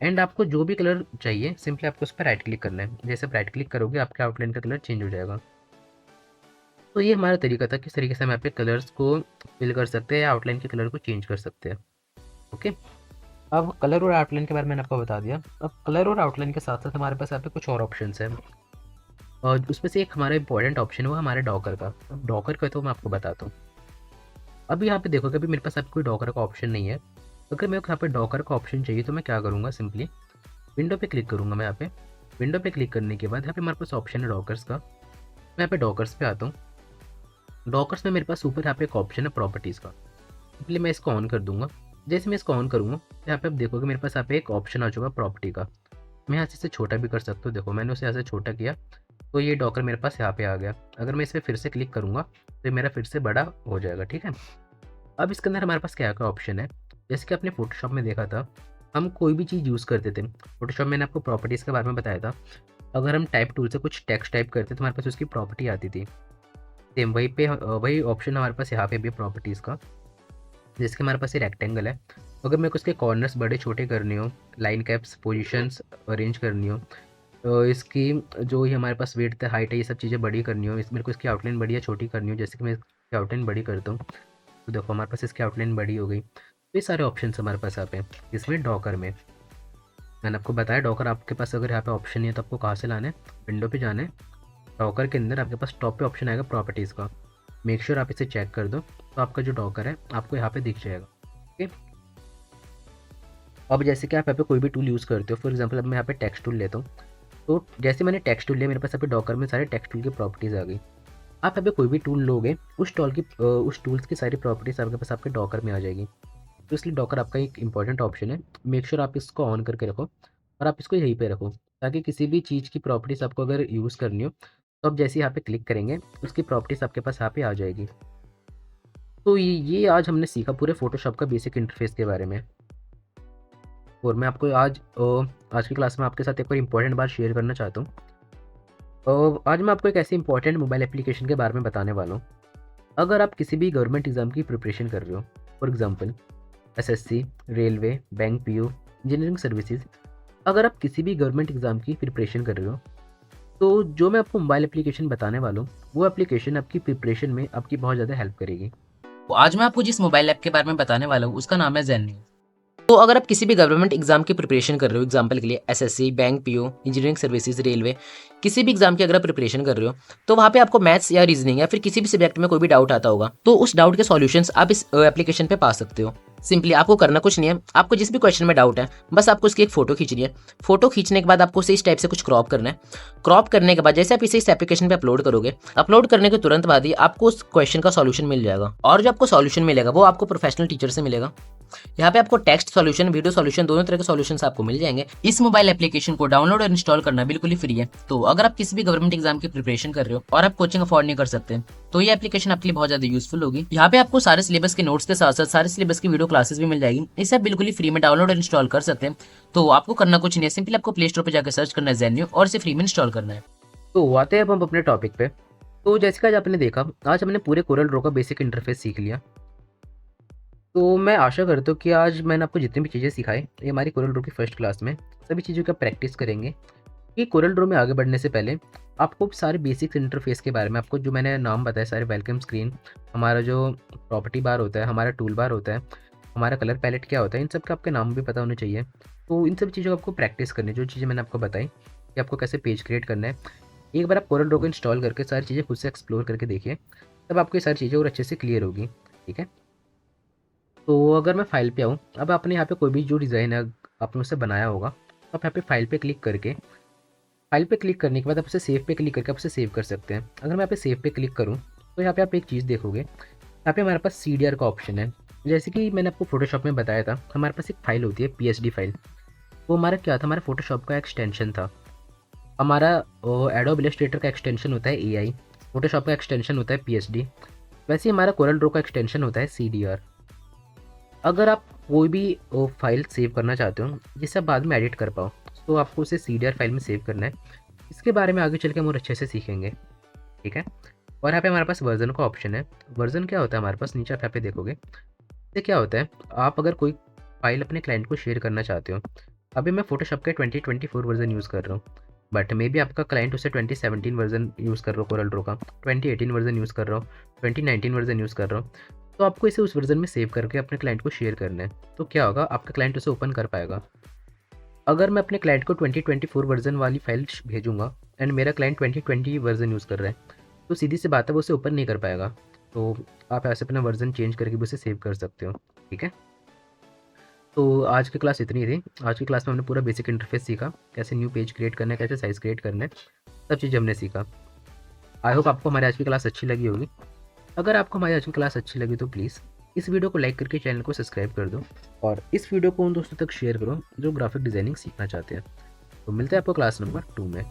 एंड आपको जो भी कलर चाहिए सिंपली आपको उस पर राइट क्लिक करना है। जैसे आप राइट क्लिक करोगे आपके आउटलाइन का कलर चेंज हो जाएगा। तो ये हमारा तरीका था, किस तरीके से हम यहाँ पे कलर्स को फिल कर सकते हैं या आउटलाइन के कलर को चेंज कर सकते हैं। ओके, अब कलर और आउटलाइन के बारे में मैंने आपको बता दिया। अब कलर और आउटलाइन के साथ साथ हमारे पास यहाँ पे कुछ और ऑप्शंस हैं, और उसमें से एक हमारा इंपॉर्टेंट ऑप्शन है वो हमारे डॉकर का। अब डॉकर का तो मैं आपको बताता हूँ। अभी यहाँ पे देखोगे अभी मेरे पास अब कोई डॉकर का ऑप्शन नहीं है। अगर मेरे को यहाँ पे डॉकर का ऑप्शन चाहिए तो मैं क्या करूँगा, सिंपली विंडो पे क्लिक करूँगा। मैं यहाँ पे विंडो पे क्लिक करने के बाद यहाँ पे हमारे पास ऑप्शन है डॉकर्स का। मैं यहाँ पे डॉकर्स पे आता हूँ। डॉकर्स में मेरे पास ऊपर यहाँ पे एक ऑप्शन है प्रॉपर्टीज़ का, इसलिए मैं इसको ऑन कर दूंगा। जैसे मैं इसको ऑन करूँगा तो यहाँ पे आप देखोगे मेरे पास यहाँ पे एक ऑप्शन आ चुका प्रॉपर्टी का। मैं यहाँ से इसे छोटा भी कर सकता हूँ। देखो मैंने उसे यहाँ से छोटा किया तो ये डॉकर मेरे पास यहाँ पे आ गया। अगर मैं इस पर फिर से क्लिक करूँगा तो ये मेरा फिर से बड़ा हो जाएगा। ठीक है, अब इसके अंदर हमारे पास क्या क्या ऑप्शन है, जैसे कि आपने फोटोशॉप में देखा था, हम कोई भी चीज़ यूज़ करते थे। फोटोशॉप मैंने आपको प्रॉपर्टीज़ के बारे में बताया था। अगर हम टाइप टूल से कुछ टेक्स्ट टाइप करते तो हमारे पास उसकी प्रॉपर्टी आती थी। सेम वही ऑप्शन हमारे पास यहाँ पे भी प्रॉपर्टीज़ का। जैसे कि हमारे पास ये रेक्टेंगल है, अगर मेरे को इसके कॉर्नर्स बड़े छोटे करने हो, लाइन कैप्स पोजीशंस अरेंज करनी हो, तो इसकी जो ही हमारे पास विड्थ है हाइट है ये सब चीज़ें बड़ी करनी हो, मेरे को इसकी आउटलाइन बड़ी या छोटी करनी हो, जैसे कि मैं इसकी आउटलाइन बड़ी करता हूँ तो देखो हमारे पास इसकी आउटलाइन बड़ी हो गई। तो ये सारे ऑप्शन हमारे पास यहाँ पे इसमें डॉकर में। मैंने आपको बताया डॉकर आपके पास अगर यहाँ पे ऑप्शन नहीं है तो आपको कहाँ से लाना है, विंडो पे जाना है। डॉकर के अंदर आपके पास टॉप पे ऑप्शन आएगा प्रॉपर्टीज़ का, मेक श्योर आप इसे चेक कर दो तो आपका जो डॉकर है आपको यहाँ पे दिख जाएगा। ओके, अब जैसे कि आप यहाँ पे कोई भी टूल यूज़ करते हो, फॉर एग्जांपल अब मैं यहाँ पे टेक्स्ट टूल लेता हूँ, तो जैसे मैंने टेक्स्ट टूल लिया मेरे पास यहाँ पे डॉकर में सारे टेक्स्ट टूल की प्रॉपर्टीज़ आ गई। आप यहाँ पे कोई भी टूल लोगे उस टूल्स की सारी प्रॉपर्टीज़ आपके पास आपके डॉकर में आ जाएगी। तो इसलिए डॉकर आपका एक इंपॉर्टेंट ऑप्शन है। मेक श्योर आप इसको ऑन करके रखो और आप इसको यहीं पे रखो, ताकि किसी भी चीज़ की प्रॉपर्टीज़ आपको अगर यूज़ करनी हो तो आप जैसे यहाँ पे क्लिक करेंगे उसकी प्रॉपर्टीज़ आपके पास यहाँ पे आ जाएगी। तो ये आज हमने सीखा पूरे फोटोशॉप का बेसिक इंटरफेस के बारे में। और मैं आपको आज की क्लास में आपके साथ एक और इम्पॉर्टेंट बात शेयर करना चाहता हूँ। आज मैं आपको एक ऐसी इंपॉर्टेंट मोबाइल एप्लीकेशन के बारे में बताने वाला हूँ। अगर आप किसी भी गवर्नमेंट एग्ज़ाम की प्रिपरेशन कर रहे हो, for example SSC, railway, bank PO, engineering services, अगर आप किसी भी गवर्नमेंट एग्ज़ाम की प्रिपरेशन कर रहे हो तो जो मैं आपको मोबाइल एप्लीकेशन बताने वाला हूँ वो एप्लीकेशन आपकी प्रिपरेशन में आपकी बहुत ज़्यादा हेल्प करेगी। तो आज मैं आपको जिस मोबाइल ऐप के बारे में बताने वाला हूँ उसका नाम है ज़ेन। तो अगर आप किसी भी गवर्नमेंट एग्जाम की प्रिपरेशन कर रहे हो, एग्जाम्पल के लिए SSC, bank PO, engineering services, railway, किसी भी एग्जाम की अगर आप प्रिपरेशन कर रहे हो तो वहाँ पे आपको मैथ्स या रीजनिंग या फिर किसी भी सब्जेक्ट में कोई भी डाउट आता होगा तो उस डाउट के सॉल्यूशंस आप इस एप्लीकेशन पे पा सकते हो। सिंपली आपको करना कुछ नहीं है, आपको जिस भी क्वेश्चन में डाउट है बस आपको उसकी एक फोटो खींचनी है। फोटो खींचने के बाद आपको उसे इस टाइप से कुछ क्रॉप करना है। क्रॉप करने के बाद जैसे आप इसे इस एप्लीकेशन पे अपलोड करोगे, अपलोड करने के तुरंत बाद ही आपको उस क्वेश्चन का सॉल्यूशन मिल जाएगा। और जो आपको सॉल्यूशन मिलेगा वो आपको प्रोफेशनल टीचर से मिलेगा। यहाँ पे आपको टेक्स्ट सॉल्यूशन, वीडियो सॉल्यूशन, दोनों तरह के सॉल्यूशंस आपको मिल जाएंगे। इस मोबाइल एप्लीकेशन को डाउनलोड और इंस्टॉल करना बिल्कुल ही फ्री है। तो अगर आप किसी भी गवर्नमेंट एग्जाम की प्रिपरेशन कर रहे हो और आप कोचिंग अफोर्ड नहीं कर सकते तो ये एप्लीकेशन आपके लिए बहुत ज्यादा यूजफुल होगी। यहाँ पे आपको सारे सिलेबस के नोट्स के साथ साथ सारे सिलेबस की वीडियो क्लासेस भी मिल जाएगी। इसे आप बिल्कुल ही फ्री में डाउनलोड और इंस्टॉल कर सकते हैं। तो आपको करना कुछ नहीं है, सिंपली आपको प्ले स्टोर पर जाकर सर्च करना है ज़ेन्यू और इसे फ्री में इंस्टॉल करना है। तो आते हैं अब हम अपने टॉपिक पे। तो जैसे कि आज आपने देखा, आज हमने पूरे कोरल ड्रॉ का बेसिक इंटरफेस सीख लिया। तो मैं आशा करता हूँ कि आज मैंने आपको जितनी भी चीज़ें सिखाई ये हमारी कोरल ड्रॉ की फर्स्ट क्लास में सभी चीज़ों का प्रैक्टिस करेंगे कि कोरल ड्रॉ में आगे बढ़ने से पहले आपको सारे बेसिक्स इंटरफेस के बारे में, आपको जो मैंने नाम बताया सारे, वेलकम स्क्रीन, हमारा जो प्रॉपर्टी बार होता है, हमारा टूल बार होता है, हमारा कलर पैलेट क्या होता है, इन सब के आपके नाम भी पता होने चाहिए। तो इन सब चीज़ों को आपको प्रैक्टिस करनी है, जो चीज़ें मैंने आपको बताई कि आपको कैसे पेज क्रिएट करना है। एक बार आप कोरल ड्रॉ को इंस्टॉल करके सारी चीज़ें खुद से एक्सप्लोर करके देखिए, तब आपको ये सारी चीज़ें और अच्छे से क्लियर होगी। ठीक है, तो अगर मैं फाइल पे आऊँ, अब आपने यहाँ पे कोई भी जो डिज़ाइन है आपने उससे बनाया होगा, तो आप यहाँ पे फाइल पे क्लिक करके, फाइल पे क्लिक करने के बाद आप उसे सेव पे क्लिक करके आप उसे सेव कर सकते हैं। अगर मैं यहाँ पे सेव पे क्लिक करूँ, तो यहाँ पे आप एक चीज़ देखोगे, यहाँ पे हमारे पास CDR का ऑप्शन है। जैसे कि मैंने आपको फोटोशॉप में बताया था, हमारे पास एक फ़ाइल होती है PSD फाइल। वो हमारा क्या था, हमारा फोटोशॉप का एक्सटेंशन था। हमारा एडोब इलस्ट्रेटर का एक्सटेंशन होता है AI, फोटोशॉप का एक्सटेंशन होता है PSD, वैसे ही हमारा कोरल ड्रॉ का एक्सटेंशन होता है CDR। अगर आप कोई भी फाइल सेव करना चाहते हो जिसे आप बाद में एडिट कर पाओ, तो आपको उसे CDR फाइल में सेव करना है। इसके बारे में आगे चल के हम और अच्छे से सीखेंगे। ठीक है, और यहाँ पे हमारे पास वर्जन का ऑप्शन है। वर्जन क्या होता है हमारे पास, नीचे आप यहाँ पे देखोगे, इससे क्या होता है, आप अगर कोई फाइल अपने क्लाइंट को शेयर करना चाहते हो, अभी मैं फोटोशॉप का 2024 वर्जन यूज़ कर रहा हूँ, बट मे बी आपका क्लाइंट उसे 2017 वर्जन यूज़ कर रहा हो, कोरल ड्रॉ का 2018 वर्जन यूज़ कर रहा हो, 2019 वर्जन यूज़ कर रहा हो, तो आपको इसे उस वर्जन में सेव करके अपने क्लाइंट को शेयर करना है। तो क्या होगा, आपका क्लाइंट उसे ओपन कर पाएगा। अगर मैं अपने क्लाइंट को 2024 वर्जन वाली फाइल भेजूँगा एंड मेरा क्लाइंट 2020 वर्जन यूज़ कर रहा है, तो सीधी सी बात है वो उसे ओपन नहीं कर पाएगा। तो आप ऐसे अपना वर्जन चेंज करके भी उसे सेव कर सकते हो। ठीक है, तो आज की क्लास इतनी थी। आज की क्लास में हमने पूरा बेसिक इंटरफेस सीखा, कैसे न्यू पेज क्रिएट करना है, कैसे साइज़ क्रिएट करना है, सब चीज़ हमने सीखा। आई होप आपको हमारी आज की क्लास अच्छी लगी होगी। अगर आपको हमारी आज की क्लास अच्छी लगी तो प्लीज़ इस वीडियो को लाइक करके चैनल को सब्सक्राइब कर दो, और इस वीडियो को उन दोस्तों तक शेयर करो जो ग्राफिक डिज़ाइनिंग सीखना चाहते हैं। तो मिलते हैं आपको क्लास नंबर 2 में।